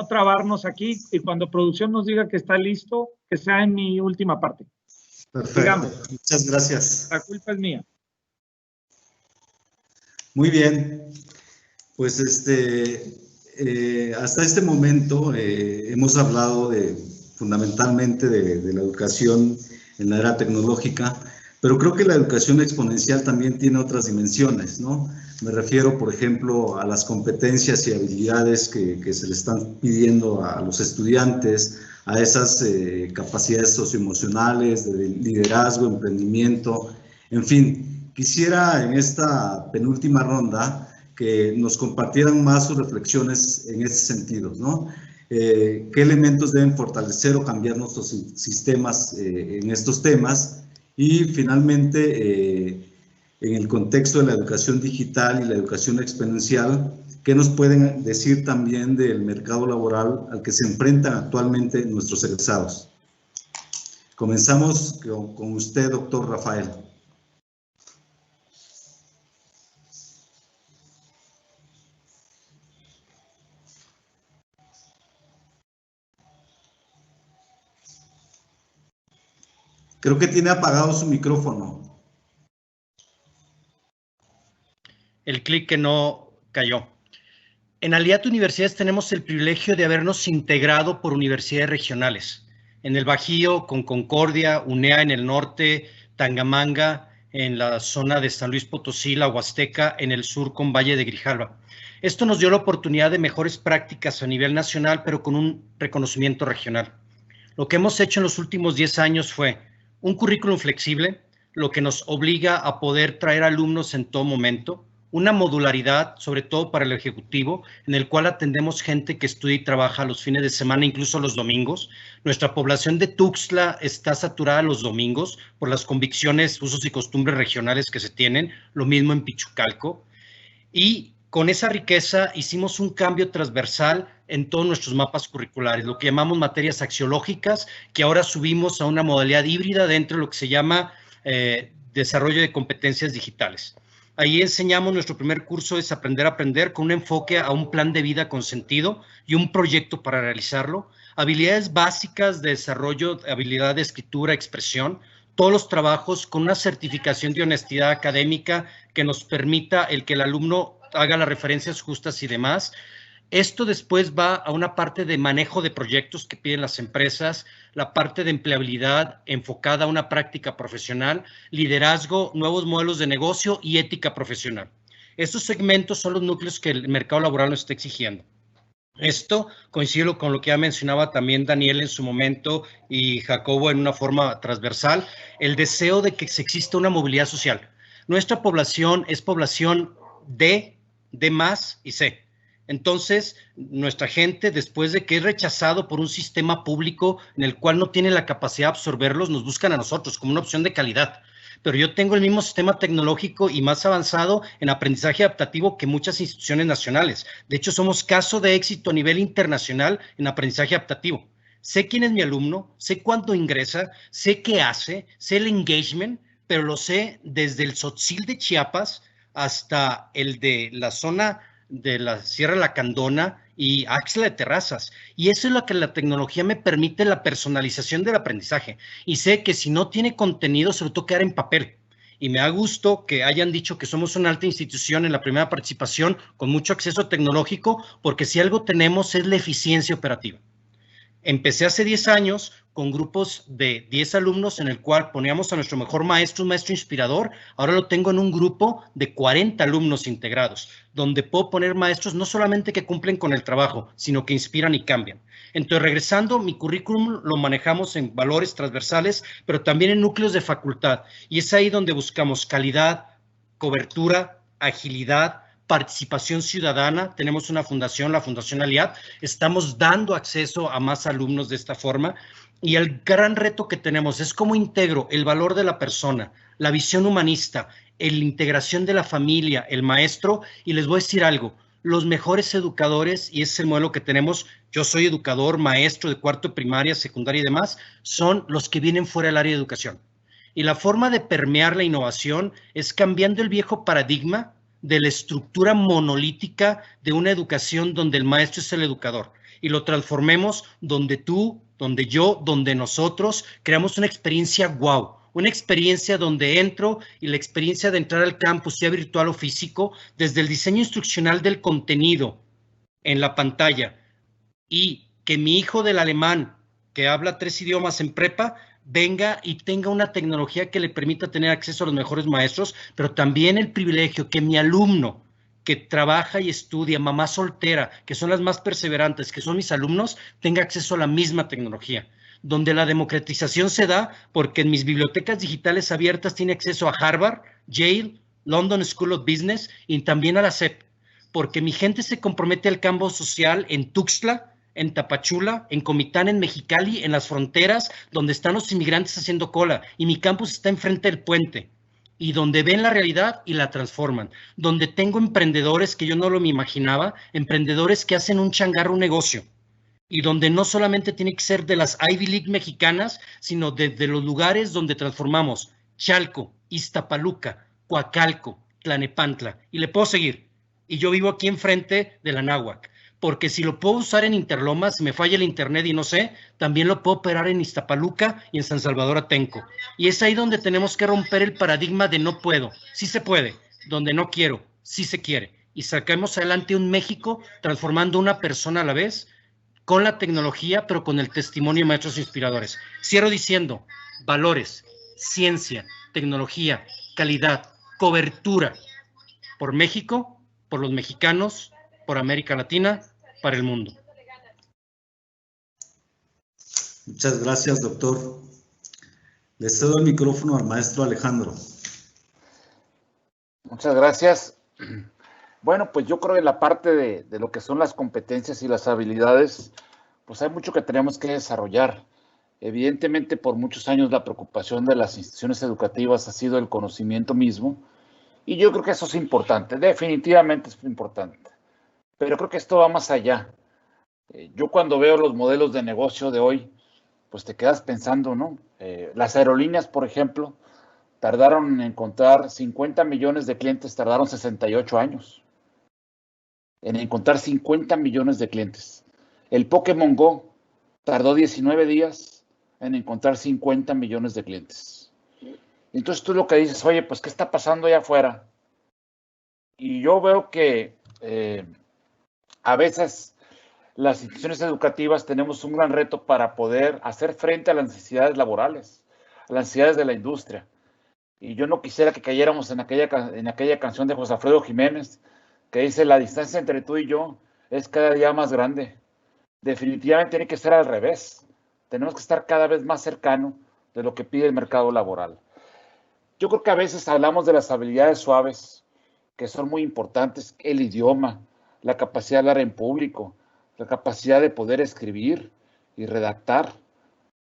trabarnos aquí, y cuando producción nos diga que está listo, que sea en mi última parte. Perfecto. Digamos, muchas gracias. La culpa es mía. Muy bien. Pues hasta este momento hemos hablado fundamentalmente de la educación en la era tecnológica, pero creo que la educación exponencial también tiene otras dimensiones, ¿no? Me refiero, por ejemplo, a las competencias y habilidades que se le están pidiendo a los estudiantes, a esas capacidades socioemocionales, de liderazgo, emprendimiento, en fin. Quisiera en esta penúltima ronda que nos compartieran más sus reflexiones en ese sentido, ¿no? ¿Qué elementos deben fortalecer o cambiar nuestros sistemas en estos temas? Y finalmente, en el contexto de la educación digital y la educación exponencial, ¿qué nos pueden decir también del mercado laboral al que se enfrentan actualmente nuestros egresados? Comenzamos con usted, doctor Rafael. Creo que tiene apagado su micrófono. El clic que no cayó. En Aliato Universidades tenemos el privilegio de habernos integrado por universidades regionales. En el Bajío, con Concordia, UNEA en el norte, Tangamanga, en la zona de San Luis Potosí, la Huasteca, en el sur con Valle de Grijalva. Esto nos dio la oportunidad de mejores prácticas a nivel nacional, pero con un reconocimiento regional. Lo que hemos hecho en los últimos 10 años fue un currículum flexible, lo que nos obliga a poder traer alumnos en todo momento, una modularidad, sobre todo para el ejecutivo, en el cual atendemos gente que estudia y trabaja los fines de semana, incluso los domingos. Nuestra población de Tuxtla está saturada los domingos por las convicciones, usos y costumbres regionales que se tienen, lo mismo en Pichucalco. Y con esa riqueza hicimos un cambio transversal en todos nuestros mapas curriculares, lo que llamamos materias axiológicas, que ahora subimos a una modalidad híbrida dentro de lo que se llama desarrollo de competencias digitales. Ahí enseñamos, nuestro primer curso es Aprender a Aprender, con un enfoque a un plan de vida con sentido y un proyecto para realizarlo. Habilidades básicas de desarrollo, habilidad de escritura, expresión, todos los trabajos con una certificación de honestidad académica que nos permita el que el alumno haga las referencias justas y demás. Esto después va a una parte de manejo de proyectos que piden las empresas, la parte de empleabilidad enfocada a una práctica profesional, liderazgo, nuevos modelos de negocio y ética profesional. Estos segmentos son los núcleos que el mercado laboral nos está exigiendo. Esto coincide con lo que ya mencionaba también Daniel en su momento y Jacobo en una forma transversal, el deseo de que exista una movilidad social. Nuestra población es población D más y C. Entonces, nuestra gente, después de que es rechazado por un sistema público en el cual no tiene la capacidad de absorberlos, nos buscan a nosotros como una opción de calidad. Pero yo tengo el mismo sistema tecnológico y más avanzado en aprendizaje adaptativo que muchas instituciones nacionales. De hecho, somos caso de éxito a nivel internacional en aprendizaje adaptativo. Sé quién es mi alumno, sé cuánto ingresa, sé qué hace, sé el engagement, pero lo sé desde el Tzotzil de Chiapas hasta el de la zona de la Sierra Lacandona y Axla de Terrazas. Y eso es lo que la tecnología me permite, la personalización del aprendizaje. Y sé que si no tiene contenido, se lo tengo que dar en papel. Y me da gusto que hayan dicho que somos una alta institución en la primera participación con mucho acceso tecnológico, porque si algo tenemos es la eficiencia operativa. Empecé hace 10 años con grupos de 10 alumnos en el cual poníamos a nuestro mejor maestro, un maestro inspirador. Ahora lo tengo en un grupo de 40 alumnos integrados, donde puedo poner maestros no solamente que cumplen con el trabajo, sino que inspiran y cambian. Entonces, regresando, mi currículum lo manejamos en valores transversales, pero también en núcleos de facultad. Y es ahí donde buscamos calidad, cobertura, agilidad, participación ciudadana. Tenemos una fundación, la Fundación Aliad. Estamos dando acceso a más alumnos de esta forma. Y el gran reto que tenemos es cómo integro el valor de la persona, la visión humanista, la integración de la familia, el maestro. Y les voy a decir algo, los mejores educadores, y ese es el modelo que tenemos, yo soy educador, maestro de cuarto de primaria, secundaria y demás, son los que vienen fuera del área de educación. Y la forma de permear la innovación es cambiando el viejo paradigma de la estructura monolítica de una educación donde el maestro es el educador, y lo transformemos donde tú, donde yo, donde nosotros creamos una experiencia wow, una experiencia donde entro, y la experiencia de entrar al campus, sea virtual o físico, desde el diseño instruccional del contenido en la pantalla, y que mi hijo del alemán, que habla 3 idiomas en prepa, venga y tenga una tecnología que le permita tener acceso a los mejores maestros, pero también el privilegio que mi alumno que trabaja y estudia, mamá soltera, que son las más perseverantes, que son mis alumnos, tenga acceso a la misma tecnología, donde la democratización se da porque en mis bibliotecas digitales abiertas tiene acceso a Harvard, Yale, London School of Business y también a la SEP, porque mi gente se compromete al cambio social en Tuxtla, en Tapachula, en Comitán, en Mexicali, en las fronteras, donde están los inmigrantes haciendo cola, y mi campus está enfrente del puente, y donde ven la realidad y la transforman, donde tengo emprendedores que yo no lo me imaginaba, emprendedores que hacen un changarro, un negocio, y donde no solamente tiene que ser de las Ivy League mexicanas, sino desde los lugares donde transformamos Chalco, Iztapaluca, Coacalco, Tlanepantla, y le puedo seguir, y yo vivo aquí enfrente de la Náhuac, porque si lo puedo usar en Interlomas, me falla el internet y no sé, también lo puedo operar en Iztapaluca y en San Salvador Atenco. Y es ahí donde tenemos que romper el paradigma de no puedo, sí se puede, donde no quiero, sí se quiere. Y saquemos adelante un México transformando una persona a la vez, con la tecnología, pero con el testimonio de maestros inspiradores. Cierro diciendo, valores, ciencia, tecnología, calidad, cobertura, por México, por los mexicanos, por América Latina, para el mundo. Muchas gracias, doctor. Le cedo el micrófono al maestro Alejandro. Muchas gracias. Bueno, pues yo creo que la parte de lo que son las competencias y las habilidades, pues hay mucho que tenemos que desarrollar. Evidentemente, por muchos años la preocupación de las instituciones educativas ha sido el conocimiento mismo, y yo creo que eso es importante, definitivamente es importante. Pero creo que esto va más allá. Yo cuando veo los modelos de negocio de hoy, pues te quedas pensando, ¿no? Las aerolíneas, por ejemplo, tardaron en encontrar 50 millones de clientes, tardaron 68 años en encontrar 50 millones de clientes. El Pokémon Go tardó 19 días en encontrar 50 millones de clientes. Entonces tú lo que dices, oye, pues ¿qué está pasando allá afuera? Y yo veo que a veces las instituciones educativas tenemos un gran reto para poder hacer frente a las necesidades laborales, a las necesidades de la industria. Y yo no quisiera que cayéramos en aquella canción de José Alfredo Jiménez que dice, la distancia entre tú y yo es cada día más grande. Definitivamente tiene que ser al revés. Tenemos que estar cada vez más cercano de lo que pide el mercado laboral. Yo creo que a veces hablamos de las habilidades suaves, que son muy importantes, el idioma, la capacidad de hablar en público, la capacidad de poder escribir y redactar.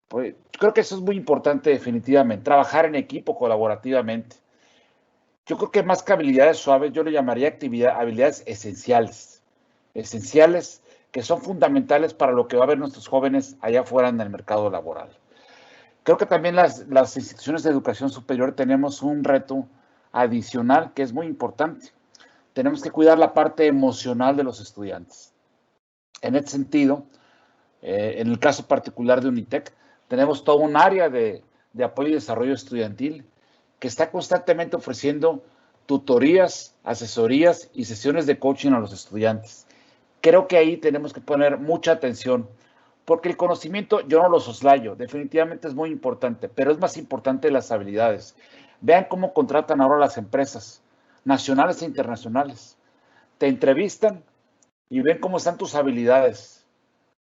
Pues, creo que eso es muy importante definitivamente, trabajar en equipo colaborativamente. Yo creo que más que habilidades suaves, yo le llamaría habilidades esenciales, que son fundamentales para lo que va a ver nuestros jóvenes allá afuera en el mercado laboral. Creo que también las instituciones de educación superior tenemos un reto adicional que es muy importante. tenemos que cuidar la parte emocional de los estudiantes. En este sentido, en el caso particular de Unitec, tenemos todo un área de apoyo y desarrollo estudiantil que está constantemente ofreciendo tutorías, asesorías y sesiones de coaching a los estudiantes. Creo que ahí tenemos que poner mucha atención, porque el conocimiento yo no lo soslayo, definitivamente es muy importante, pero es más importante las habilidades. Vean cómo contratan ahora las empresas, nacionales e internacionales. Te entrevistan y ven cómo están tus habilidades.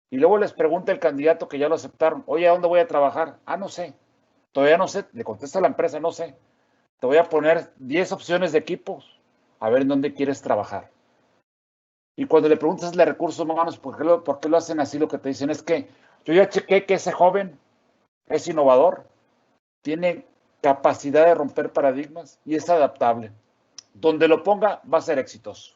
Y luego les pregunta el candidato que ya lo aceptaron, oye, ¿a dónde voy a trabajar? Ah, no sé. Todavía no sé. Le contesta la empresa, no sé. Te voy a poner 10 opciones de equipos, a ver en dónde quieres trabajar. Y cuando le preguntas de recursos humanos, ¿por qué lo hacen así? Lo que te dicen es que yo ya chequé que ese joven es innovador, tiene capacidad de romper paradigmas y es adaptable. Donde lo ponga va a ser exitoso.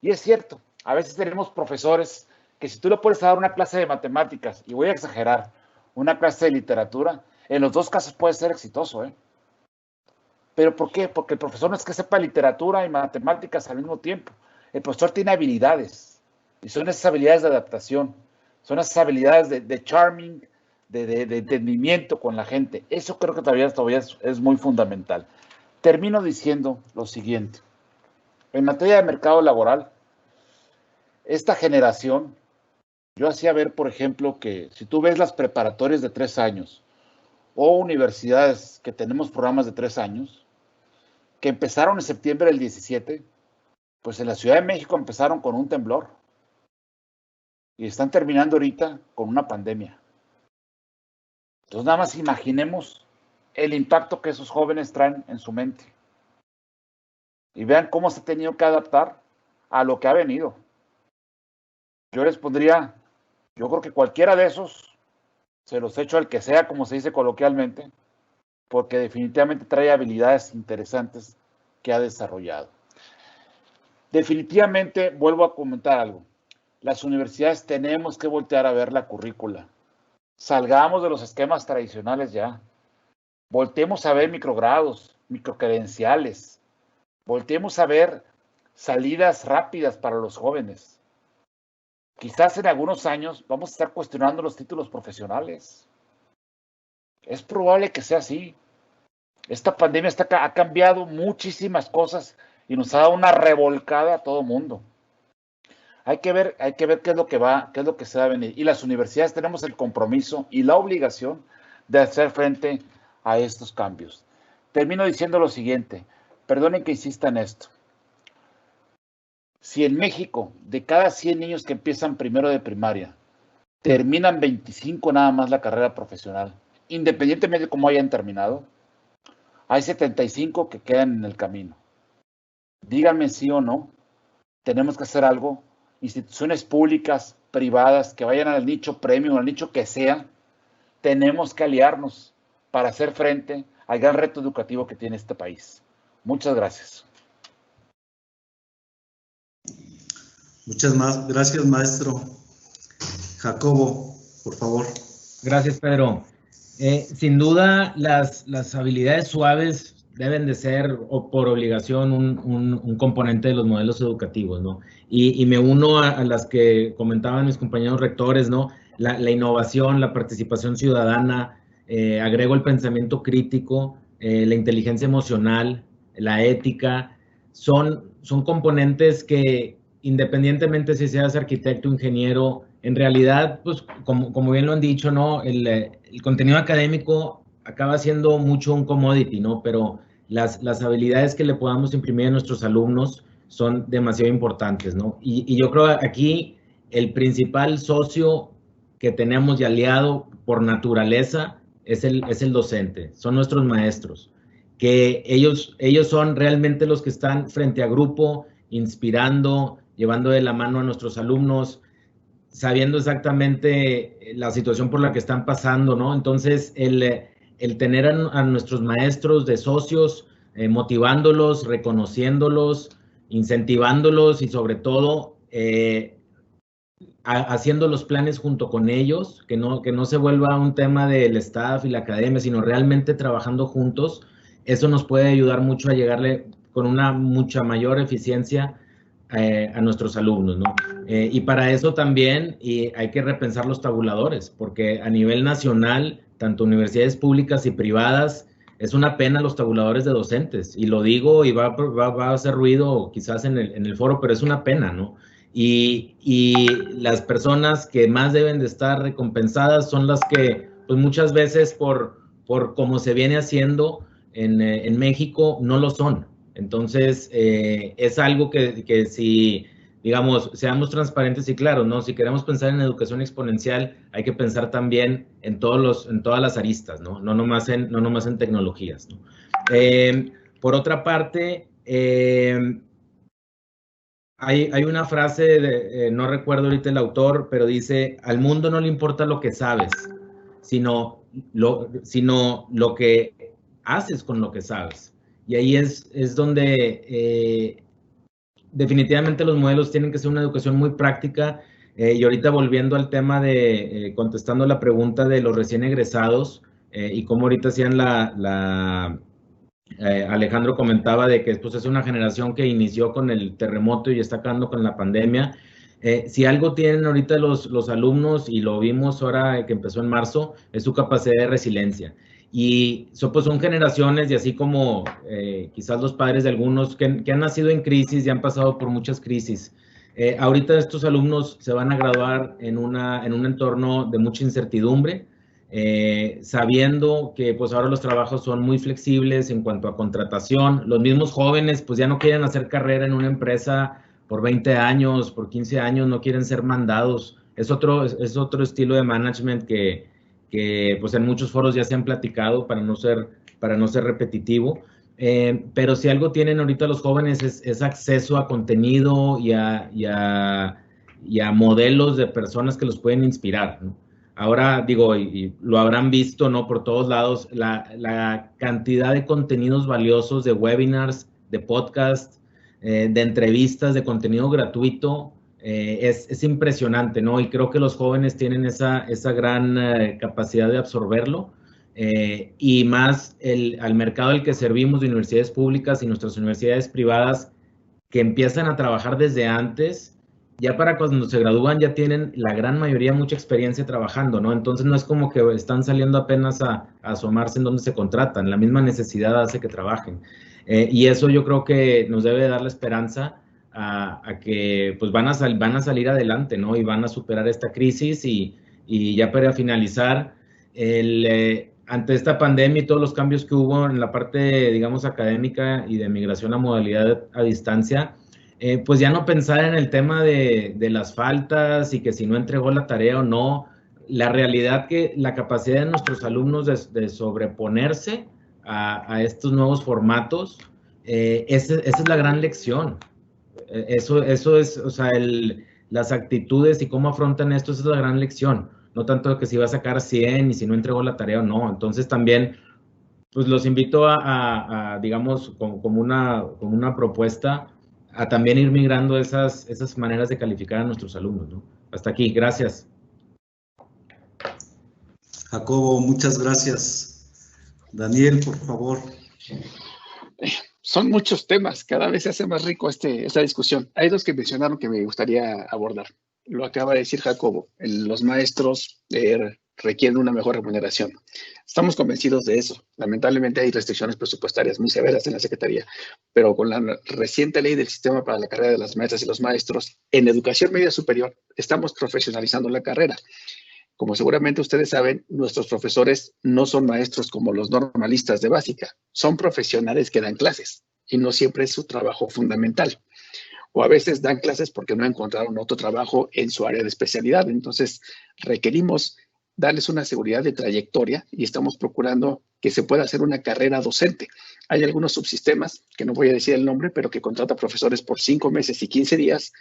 Y es cierto, a veces tenemos profesores que si tú le puedes dar una clase de matemáticas, y voy a exagerar, una clase de literatura, en los dos casos puede ser exitoso, ¿eh? ¿Pero por qué? Porque el profesor no es que sepa literatura y matemáticas al mismo tiempo. El profesor tiene habilidades, y son esas habilidades de adaptación, son esas habilidades de charming, de entendimiento con la gente. Eso creo que todavía es muy fundamental. Termino diciendo lo siguiente. En materia de mercado laboral, esta generación, yo hacía ver, por ejemplo, que si tú ves las preparatorias de 3 años o universidades que tenemos programas de 3 años, que empezaron en septiembre del 17, pues en la Ciudad de México empezaron con un temblor y están terminando ahorita con una pandemia. Entonces nada más imaginemos el impacto que esos jóvenes traen en su mente y vean cómo se ha tenido que adaptar a lo que ha venido. Yo les pondría, yo creo que cualquiera de esos se los echo al que sea, como se dice coloquialmente, porque definitivamente trae habilidades interesantes que ha desarrollado. Definitivamente, vuelvo a comentar algo. Las universidades tenemos que voltear a ver la currícula. Salgamos de los esquemas tradicionales ya. Volteemos a ver microgrados, microcredenciales. Volteemos a ver salidas rápidas para los jóvenes. Quizás en algunos años vamos a estar cuestionando los títulos profesionales. Es probable que sea así. Esta pandemia ha cambiado muchísimas cosas y nos ha dado una revolcada a todo mundo. Hay que ver qué es lo que se va a venir. Y las universidades tenemos el compromiso y la obligación de hacer frente a estos cambios. Termino diciendo lo siguiente. Perdonen que insista en esto. Si en México, de cada 100 niños que empiezan primero de primaria, terminan 25 nada más la carrera profesional, independientemente de cómo hayan terminado, hay 75 que quedan en el camino. Díganme sí o no, tenemos que hacer algo. Instituciones públicas, privadas, que vayan al nicho premium, al nicho que sea, tenemos que aliarnos para hacer frente al gran reto educativo que tiene este país. Muchas gracias. Muchas gracias, maestro. Jacobo, por favor. Gracias, Pedro. Sin duda, las habilidades suaves deben de ser, o por obligación, un componente de los modelos educativos, ¿no? Y me uno a las que comentaban mis compañeros rectores, ¿no? La innovación, la participación ciudadana, agrego el pensamiento crítico, la inteligencia emocional, la ética, son componentes que, independientemente si seas arquitecto, ingeniero, en realidad, pues, como bien lo han dicho, ¿no? El contenido académico acaba siendo mucho un commodity, ¿no? Pero las habilidades que le podamos imprimir a nuestros alumnos son demasiado importantes, ¿no? Y yo creo aquí el principal socio que tenemos y aliado por naturaleza es el docente, son nuestros maestros, que ellos son realmente los que están frente a grupo, inspirando, llevando de la mano a nuestros alumnos, sabiendo exactamente la situación por la que están pasando, ¿no? Entonces, el tener a nuestros maestros de socios, motivándolos, reconociéndolos, incentivándolos y sobre todo haciendo los planes junto con ellos, que no se vuelva un tema del staff y la academia, sino realmente trabajando juntos, eso nos puede ayudar mucho a llegarle con una mucha mayor eficiencia a nuestros alumnos, ¿no? Y para eso también hay que repensar los tabuladores, porque a nivel nacional, tanto universidades públicas y privadas, es una pena los tabuladores de docentes, y lo digo y va a hacer ruido quizás en el foro, pero es una pena, ¿no? Y las personas que más deben de estar recompensadas son las que, pues muchas veces por como se viene haciendo en México, no lo son. Entonces, es algo que si, digamos, seamos transparentes y claros, ¿no? Si queremos pensar en educación exponencial, hay que pensar también en todas las aristas, ¿no? No nomás en tecnologías, ¿no? Por otra parte, hay una frase, no recuerdo ahorita el autor, pero dice, al mundo no le importa lo que sabes, sino lo que haces con lo que sabes. Y ahí es donde definitivamente los modelos tienen que ser una educación muy práctica. Y ahorita volviendo al tema de, contestando la pregunta de los recién egresados, y cómo ahorita hacían Alejandro comentaba de que pues, es una generación que inició con el terremoto y está acabando con la pandemia. Si algo tienen ahorita los alumnos, y lo vimos ahora que empezó en marzo, es su capacidad de resiliencia. Y pues son generaciones, y así como quizás los padres de algunos que han nacido en crisis y han pasado por muchas crisis. Ahorita estos alumnos se van a graduar en un entorno de mucha incertidumbre, sabiendo que pues ahora los trabajos son muy flexibles en cuanto a contratación. Los mismos jóvenes pues ya no quieren hacer carrera en una empresa por 20 años, por 15 años, no quieren ser mandados. Es otro estilo de management que pues en muchos foros ya se han platicado para no ser repetitivo. Pero si algo tienen ahorita los jóvenes es acceso a contenido y a modelos de personas que los pueden inspirar, ¿no? Ahora digo, y lo habrán visto, ¿no? Por todos lados, la cantidad de contenidos valiosos, de webinars, de podcasts, de entrevistas, de contenido gratuito, es impresionante, ¿no? Y creo que los jóvenes tienen esa gran capacidad de absorberlo, y más al mercado al que servimos de universidades públicas y nuestras universidades privadas, que empiezan a trabajar desde antes. Ya para cuando se gradúan ya tienen la gran mayoría mucha experiencia trabajando, ¿no? Entonces no es como que están saliendo apenas a asomarse en donde se contratan, la misma necesidad hace que trabajen. Y eso yo creo que nos debe dar la esperanza a que pues van a salir adelante, ¿no? Y van a superar esta crisis, y ya para finalizar, ante esta pandemia y todos los cambios que hubo en la parte, digamos, académica y de migración a modalidad a distancia, pues ya no pensar en el tema de las faltas y que si no entregó la tarea o no. La realidad que la capacidad de nuestros alumnos de sobreponerse a estos nuevos formatos, esa es la gran lección. Eso es, o sea, las actitudes y cómo afrontan esto, esa es la gran lección. No tanto que si va a sacar 100 y si no entregó la tarea o no. Entonces también, pues los invito digamos, como una propuesta, a también ir migrando esas maneras de calificar a nuestros alumnos, ¿no? Hasta aquí, gracias. Jacobo, muchas gracias. Daniel, por favor. Son muchos temas, cada vez se hace más rico esta discusión. Hay dos que mencionaron que me gustaría abordar. Lo acaba de decir Jacobo, los maestros requieren una mejor remuneración. Estamos convencidos de eso. Lamentablemente hay restricciones presupuestarias muy severas en la Secretaría, pero con la reciente ley del sistema para la carrera de las maestras y los maestros, en educación media superior estamos profesionalizando la carrera. Como seguramente ustedes saben, nuestros profesores no son maestros como los normalistas de básica, son profesionales que dan clases y no siempre es su trabajo fundamental. O a veces dan clases porque no encontraron otro trabajo en su área de especialidad. Entonces, requerimos darles una seguridad de trayectoria y estamos procurando que se pueda hacer una carrera docente. Hay algunos subsistemas, que no voy a decir el nombre, pero que contratan profesores por 5 meses y 15 días.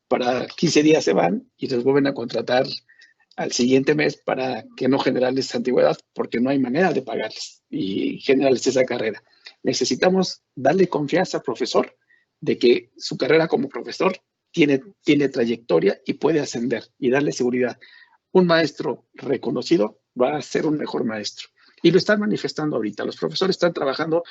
Para 15 días se van y les vuelven a contratar al siguiente mes para que no generarles antigüedad, porque no hay manera de pagarles y generarles esa carrera. Necesitamos darle confianza al profesor de que su carrera como profesor tiene trayectoria y puede ascender, y darle seguridad. Un maestro reconocido va a ser un mejor maestro. Y lo están manifestando ahorita. Los profesores están trabajando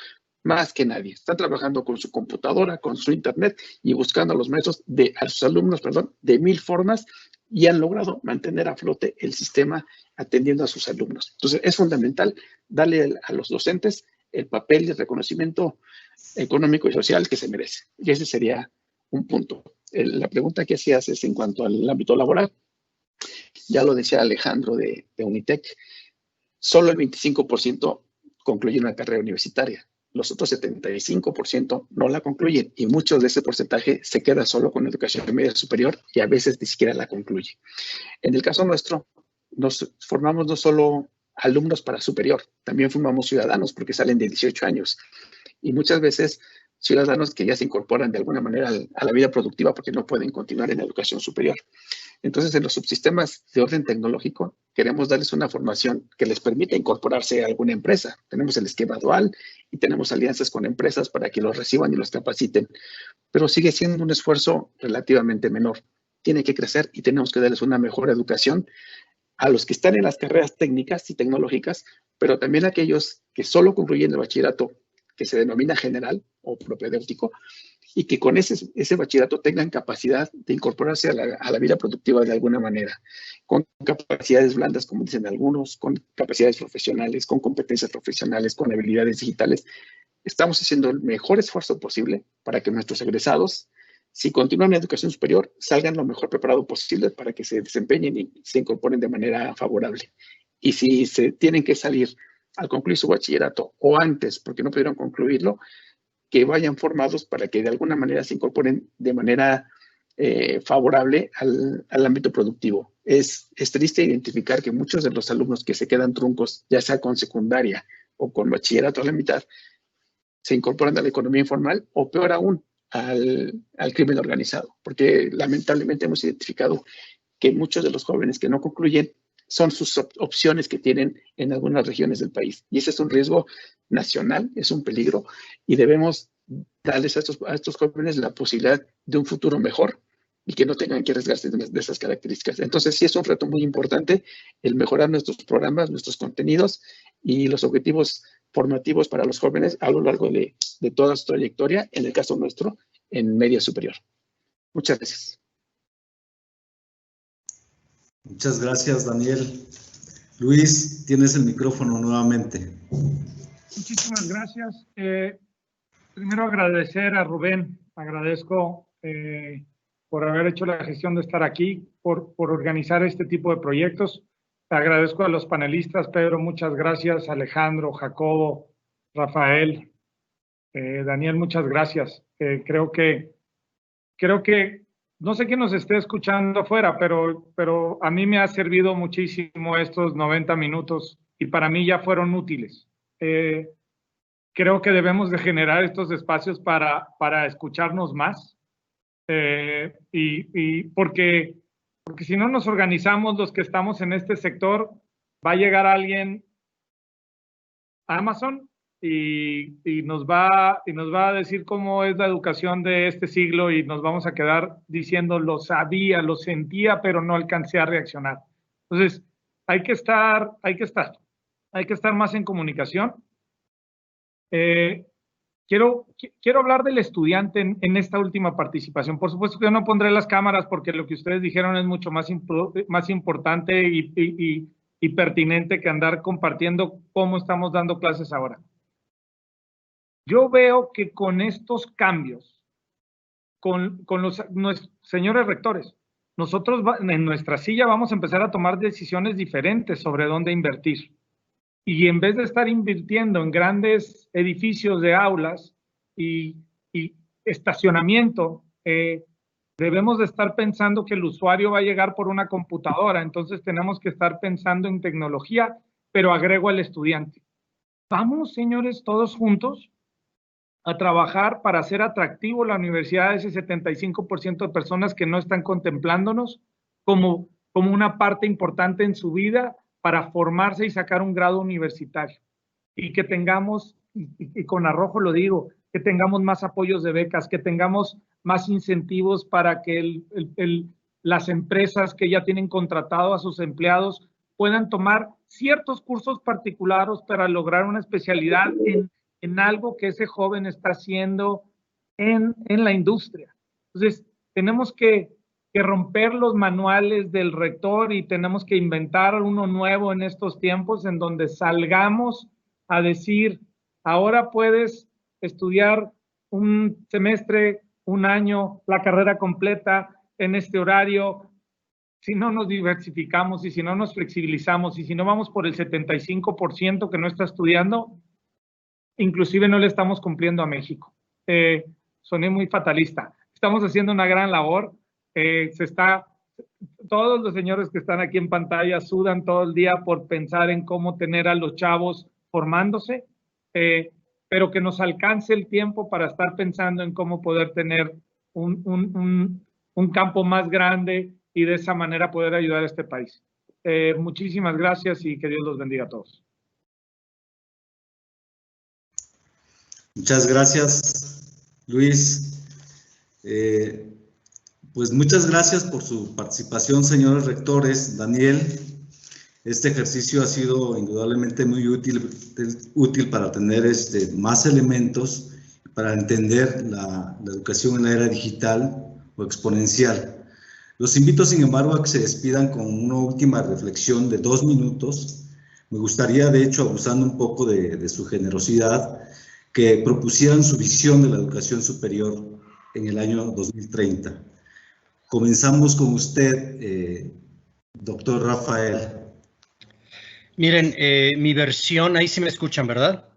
más que nadie. Están trabajando con su computadora, con su internet y buscando a los maestros, a sus alumnos, de 1000 formas, y han logrado mantener a flote el sistema atendiendo a sus alumnos. Entonces, es fundamental darle a los docentes el papel y el reconocimiento económico y social que se merece. Y ese sería un punto. La pregunta que hacías es en cuanto al ámbito laboral. Ya lo decía Alejandro de Unitec, solo el 25% concluye una carrera universitaria. Los otros 75% no la concluyen y mucho de ese porcentaje se queda solo con educación media superior y a veces ni siquiera la concluye. En el caso nuestro, nos formamos no solo alumnos para superior, también formamos ciudadanos porque salen de 18 años y muchas veces ciudadanos que ya se incorporan de alguna manera a la vida productiva porque no pueden continuar en la educación superior. Entonces, en los subsistemas de orden tecnológico, queremos darles una formación que les permita incorporarse a alguna empresa. Tenemos el esquema dual y tenemos alianzas con empresas para que los reciban y los capaciten, pero sigue siendo un esfuerzo relativamente menor. Tiene que crecer y tenemos que darles una mejor educación a los que están en las carreras técnicas y tecnológicas, pero también a aquellos que solo concluyen el bachillerato, que se denomina general o propedéutico, y que con ese bachillerato tengan capacidad de incorporarse a la vida productiva de alguna manera, con capacidades blandas, como dicen algunos, con capacidades profesionales, con competencias profesionales, con habilidades digitales. Estamos haciendo el mejor esfuerzo posible para que nuestros egresados, si continúan en educación superior, salgan lo mejor preparado posible para que se desempeñen y se incorporen de manera favorable. Y si se tienen que salir al concluir su bachillerato o antes, porque no pudieron concluirlo, que vayan formados para que de alguna manera se incorporen de manera favorable al ámbito productivo. Es triste identificar que muchos de los alumnos que se quedan truncos, ya sea con secundaria o con bachillerato a la mitad, se incorporan a la economía informal o peor aún, al crimen organizado, porque lamentablemente hemos identificado que muchos de los jóvenes que no concluyen son sus opciones que tienen en algunas regiones del país. Y ese es un riesgo nacional, es un peligro, y debemos darles a estos jóvenes la posibilidad de un futuro mejor y que no tengan que arriesgarse de esas características. Entonces, sí es un reto muy importante el mejorar nuestros programas, nuestros contenidos y los objetivos formativos para los jóvenes a lo largo de toda su trayectoria, en el caso nuestro, en media superior. Muchas gracias. Muchas gracias, Daniel. Luis, tienes el micrófono nuevamente. Muchísimas gracias. Primero agradecer a Rubén, agradezco por haber hecho la gestión de estar aquí, por organizar este tipo de proyectos. Agradezco a los panelistas, Pedro, muchas gracias, Alejandro, Jacobo, Rafael, Daniel, muchas gracias. Creo que no sé quién nos esté escuchando afuera, pero a mí me ha servido muchísimo estos 90 minutos y para mí ya fueron útiles. Creo que debemos de generar estos espacios para escucharnos más y porque si no nos organizamos los que estamos en este sector, va a llegar alguien a Amazon y nos va a decir cómo es la educación de este siglo y nos vamos a quedar diciendo lo sabía, lo sentía, pero no alcancé a reaccionar. Entonces, hay que estar más en comunicación. Quiero hablar del estudiante en esta última participación. Por supuesto que yo no pondré las cámaras porque lo que ustedes dijeron es mucho más importante y pertinente que andar compartiendo cómo estamos dando clases ahora. Yo veo que con estos cambios, con los señores rectores, nosotros en nuestra silla vamos a empezar a tomar decisiones diferentes sobre dónde invertir. Y en vez de estar invirtiendo en grandes edificios de aulas y estacionamiento, debemos de estar pensando que el usuario va a llegar por una computadora. Entonces tenemos que estar pensando en tecnología, pero agrego al estudiante. Vamos, señores, todos juntos a trabajar para hacer atractivo la universidad a ese 75% de personas que no están contemplándonos como una parte importante en su vida para formarse y sacar un grado universitario. Y que tengamos, y con arrojo lo digo, que tengamos más apoyos de becas, que tengamos más incentivos para que las empresas que ya tienen contratado a sus empleados puedan tomar ciertos cursos particulares para lograr una especialidad en en algo que ese joven está haciendo en la industria. Entonces, tenemos que romper los manuales del rector y tenemos que inventar uno nuevo en estos tiempos en donde salgamos a decir, ahora puedes estudiar un semestre, un año, la carrera completa en este horario. Si no nos diversificamos y si no nos flexibilizamos y si no vamos por el 75% que no está estudiando, inclusive no le estamos cumpliendo a México. Soné muy fatalista. Estamos haciendo una gran labor. Todos los señores que están aquí en pantalla sudan todo el día por pensar en cómo tener a los chavos formándose, pero que nos alcance el tiempo para estar pensando en cómo poder tener un campo más grande y de esa manera poder ayudar a este país. Muchísimas gracias y que Dios los bendiga a todos. Muchas gracias, Luis. Pues muchas gracias por su participación, señores rectores. Daniel, este ejercicio ha sido indudablemente muy útil para tener más elementos para entender la educación en la era digital o exponencial. Los invito, sin embargo, a que se despidan con una última reflexión de 2 minutos. Me gustaría, de hecho, abusando un poco de su generosidad, que propusieran su visión de la educación superior en el año 2030. Comenzamos con usted, doctor Rafael. Miren, mi versión, ahí sí me escuchan, ¿verdad?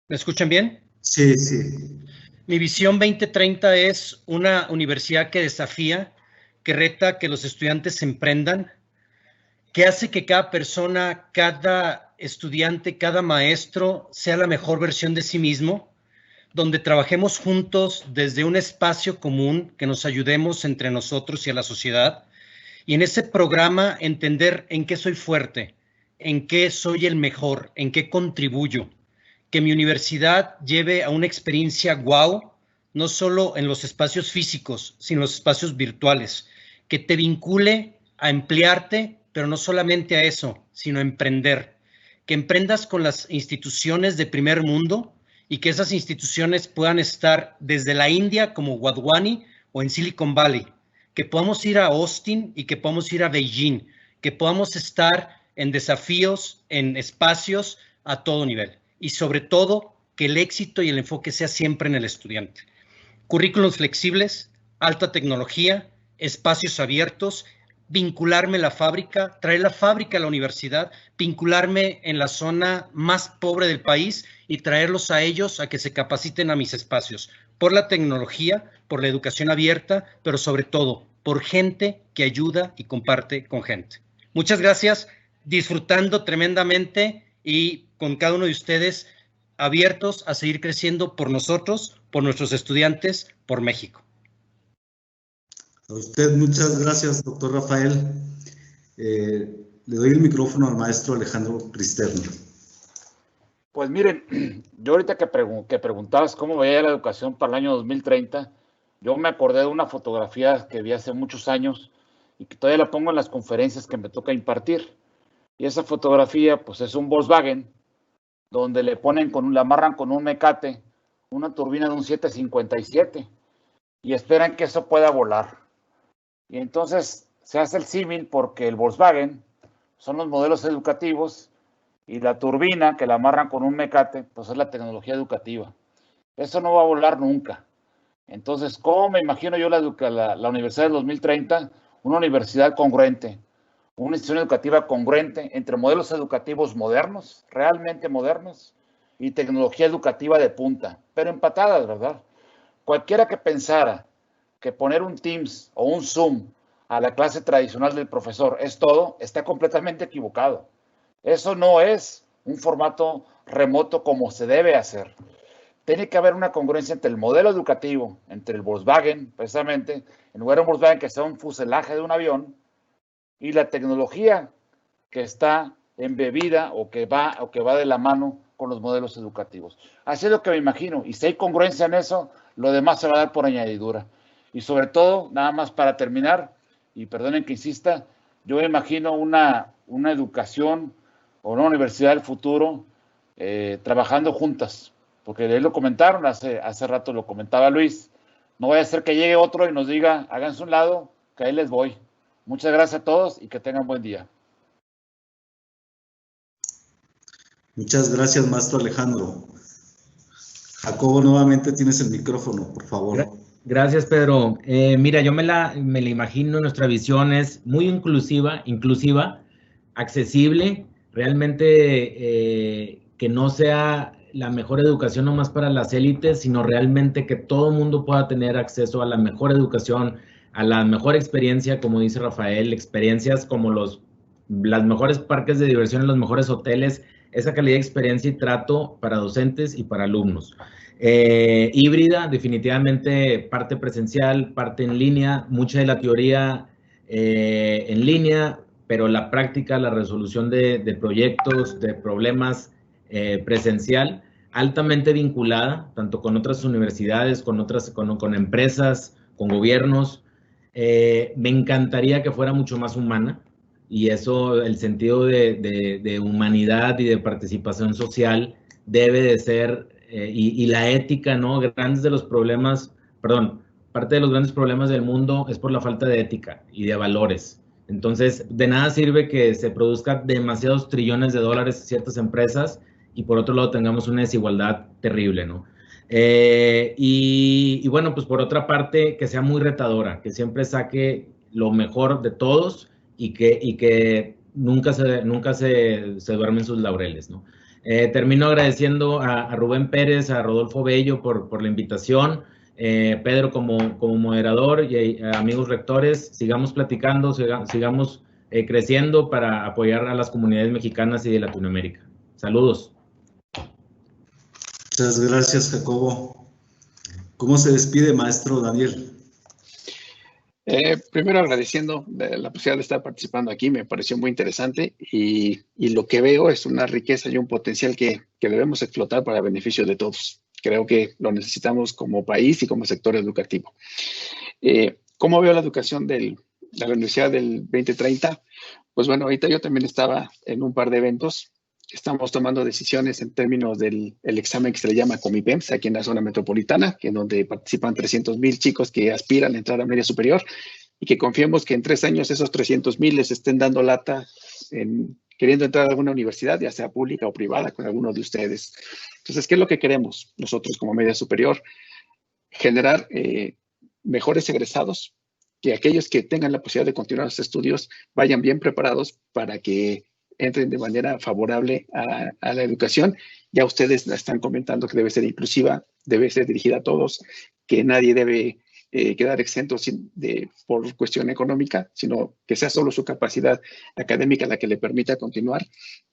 ¿Me escuchan bien? Sí, sí. Mi visión 2030 es una universidad que desafía, que reta que los estudiantes se emprendan, que hace que cada persona, cada estudiante, cada maestro sea la mejor versión de sí mismo, donde trabajemos juntos desde un espacio común, que nos ayudemos entre nosotros y a la sociedad, y en ese programa entender en qué soy fuerte, en qué soy el mejor, en qué contribuyo, que mi universidad lleve a una experiencia wow, no solo en los espacios físicos, sino en los espacios virtuales, que te vincule a emplearte, pero no solamente a eso, sino a emprender, que emprendas con las instituciones de primer mundo y que esas instituciones puedan estar desde la India como Wadhwani o en Silicon Valley, que podamos ir a Austin y que podamos ir a Beijing, que podamos estar en desafíos, en espacios a todo nivel y sobre todo que el éxito y el enfoque sea siempre en el estudiante. Currículos flexibles, alta tecnología, espacios abiertos, vincularme a la fábrica, traer la fábrica a la universidad, vincularme en la zona más pobre del país y traerlos a ellos a que se capaciten a mis espacios, por la tecnología, por la educación abierta, pero sobre todo por gente que ayuda y comparte con gente. Muchas gracias, disfrutando tremendamente y con cada uno de ustedes abiertos a seguir creciendo por nosotros, por nuestros estudiantes, por México. A usted muchas gracias, doctor Rafael. Le doy el micrófono al maestro Alejandro Cristerno. Pues miren, yo ahorita que preguntabas cómo veía la educación para el año 2030, yo me acordé de una fotografía que vi hace muchos años y que todavía la pongo en las conferencias que me toca impartir. Y esa fotografía, pues es un Volkswagen, donde le amarran con un mecate una turbina de un 757 y esperan que eso pueda volar. Y entonces se hace el símil porque el Volkswagen son los modelos educativos y la turbina que la amarran con un mecate, pues es la tecnología educativa. Eso no va a volar nunca. Entonces, ¿cómo me imagino yo la Universidad del 2030? Una universidad congruente, una institución educativa congruente entre modelos educativos modernos, realmente modernos, y tecnología educativa de punta, pero empatadas, ¿verdad? Cualquiera que pensara que poner un Teams o un Zoom a la clase tradicional del profesor es todo, está completamente equivocado. Eso no es un formato remoto como se debe hacer. Tiene que haber una congruencia entre el modelo educativo, entre el Volkswagen, precisamente, en lugar de un Volkswagen que sea un fuselaje de un avión, y la tecnología que está embebida o que va de la mano con los modelos educativos. Así es lo que me imagino. Y si hay congruencia en eso, lo demás se va a dar por añadidura. Y sobre todo, nada más para terminar, y perdonen que insista, yo me imagino una educación o una universidad del futuro trabajando juntas, porque de él lo comentaron, hace rato lo comentaba Luis, no vaya a ser que llegue otro y nos diga, háganse un lado, que ahí les voy. Muchas gracias a todos y que tengan buen día. Muchas gracias, maestro Alejandro. Jacobo, nuevamente tienes el micrófono, por favor. Gracias, Pedro. Mira, yo me la imagino, nuestra visión es muy inclusiva, accesible, realmente que no sea la mejor educación nomás para las élites, sino realmente que todo el mundo pueda tener acceso a la mejor educación, a la mejor experiencia, como dice Rafael, experiencias como las mejores parques de diversión, los mejores hoteles, esa calidad de experiencia y trato para docentes y para alumnos. Híbrida, definitivamente parte presencial, parte en línea, mucha de la teoría en línea, pero la práctica, la resolución de proyectos, de problemas presencial, altamente vinculada, tanto con otras universidades, con empresas, con gobiernos. Me encantaría que fuera mucho más humana, y eso, el sentido de humanidad y de participación social debe de ser, y la ética, ¿no? Parte de los grandes problemas del mundo es por la falta de ética y de valores. Entonces, de nada sirve que se produzcan demasiados trillones de dólares en ciertas empresas y por otro lado tengamos una desigualdad terrible, ¿no? Y bueno, pues por otra parte, que sea muy retadora, que siempre saque lo mejor de todos y que nunca se duermen sus laureles, ¿no? Termino agradeciendo a Rubén Pérez, a Rodolfo Bello por la invitación, Pedro como moderador y amigos rectores, sigamos platicando, sigamos creciendo para apoyar a las comunidades mexicanas y de Latinoamérica. Saludos. Muchas gracias, Jacobo. ¿Cómo se despide, maestro Daniel? Primero agradeciendo la posibilidad de estar participando aquí, me pareció muy interesante y lo que veo es una riqueza y un potencial que debemos explotar para beneficio de todos. Creo que lo necesitamos como país y como sector educativo. ¿Cómo veo la educación de la Universidad del 2030? Pues bueno, ahorita yo también estaba en un par de eventos. Estamos tomando decisiones en términos del examen que se le llama Comipems aquí en la zona metropolitana, que es donde participan 300,000 chicos que aspiran a entrar a media superior y que confiemos que en 3 años esos 300,000 les estén dando lata queriendo entrar a alguna universidad, ya sea pública o privada, con alguno de ustedes. Entonces, ¿qué es lo que queremos nosotros como media superior? Generar mejores egresados, que aquellos que tengan la posibilidad de continuar sus estudios vayan bien preparados para que entren de manera favorable a la educación. Ya ustedes la están comentando que debe ser inclusiva, debe ser dirigida a todos, que nadie debe quedar exento por cuestión económica, sino que sea solo su capacidad académica la que le permita continuar.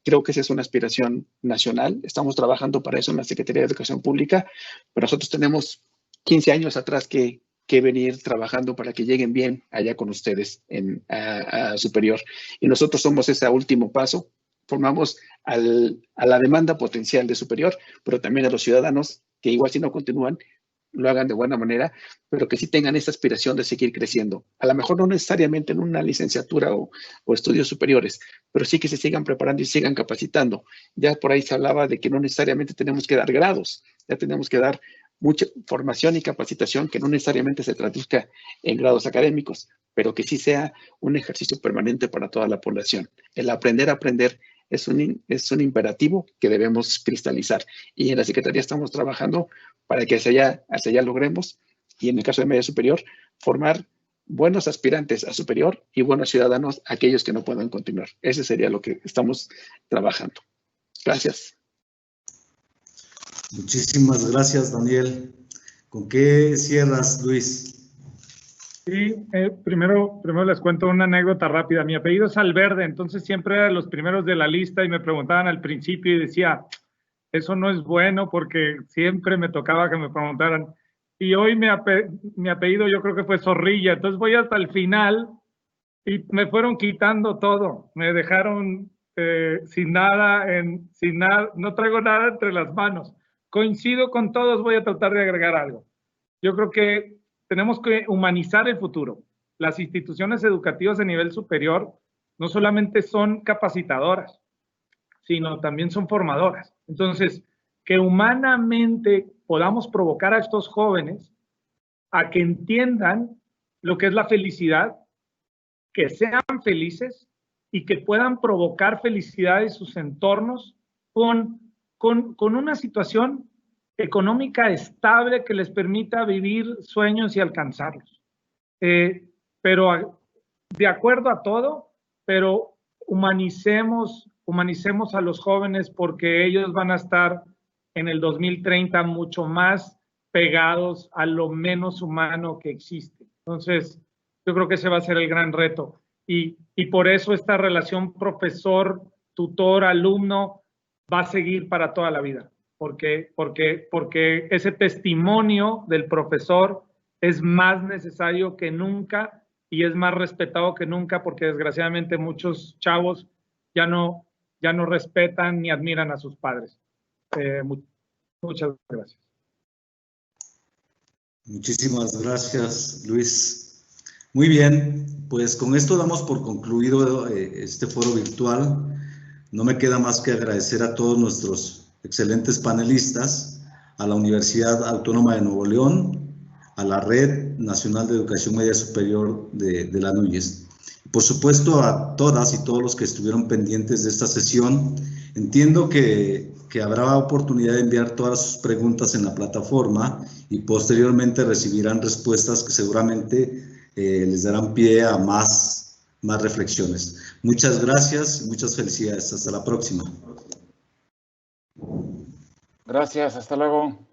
Creo que esa es una aspiración nacional. Estamos trabajando para eso en la Secretaría de Educación Pública, pero nosotros tenemos 15 años atrás que venir trabajando para que lleguen bien allá con ustedes a superior. Y nosotros somos ese último paso. Formamos a la demanda potencial de superior, pero también a los ciudadanos que igual si no continúan, lo hagan de buena manera, pero que sí tengan esa aspiración de seguir creciendo. A lo mejor no necesariamente en una licenciatura o estudios superiores, pero sí que se sigan preparando y sigan capacitando. Ya por ahí se hablaba de que no necesariamente tenemos que dar grados, ya tenemos que dar mucha formación y capacitación que no necesariamente se traduzca en grados académicos, pero que sí sea un ejercicio permanente para toda la población. El aprender a aprender es un imperativo que debemos cristalizar. Y en la Secretaría estamos trabajando para que hacia allá logremos, y en el caso de media superior, formar buenos aspirantes a superior y buenos ciudadanos aquellos que no puedan continuar. Ese sería lo que estamos trabajando. Gracias. Muchísimas gracias, Daniel. ¿Con qué cierras, Luis? Sí, primero les cuento una anécdota rápida. Mi apellido es Alverde, entonces siempre eran los primeros de la lista y me preguntaban al principio y decía, eso no es bueno porque siempre me tocaba que me preguntaran. Y hoy mi apellido yo creo que fue Zorrilla, entonces voy hasta el final y me fueron quitando todo. Me dejaron sin nada, no traigo nada entre las manos. Coincido con todos, voy a tratar de agregar algo. Yo creo que tenemos que humanizar el futuro. Las instituciones educativas a nivel superior no solamente son capacitadoras, sino también son formadoras. Entonces, que humanamente podamos provocar a estos jóvenes a que entiendan lo que es la felicidad, que sean felices y que puedan provocar felicidad en sus entornos con una situación económica estable que les permita vivir sueños y alcanzarlos. Pero de acuerdo a todo, pero humanicemos a los jóvenes, porque ellos van a estar en el 2030 mucho más pegados a lo menos humano que existe. Entonces, yo creo que ese va a ser el gran reto. Y por eso esta relación profesor, tutor, alumno va a seguir para toda la vida. Porque ese testimonio del profesor es más necesario que nunca y es más respetado que nunca, porque desgraciadamente muchos chavos ya no respetan ni admiran a sus padres. Muchas gracias. Muchísimas gracias, Luis. Muy bien, pues con esto damos por concluido este foro virtual. No me queda más que agradecer a todos nuestros excelentes panelistas, a la Universidad Autónoma de Nuevo León, a la Red Nacional de Educación Media Superior de la NUYES. Por supuesto, a todas y todos los que estuvieron pendientes de esta sesión. Entiendo que habrá oportunidad de enviar todas sus preguntas en la plataforma y posteriormente recibirán respuestas que seguramente les darán pie a más reflexiones. Muchas gracias y muchas felicidades. Hasta la próxima. Gracias, hasta luego.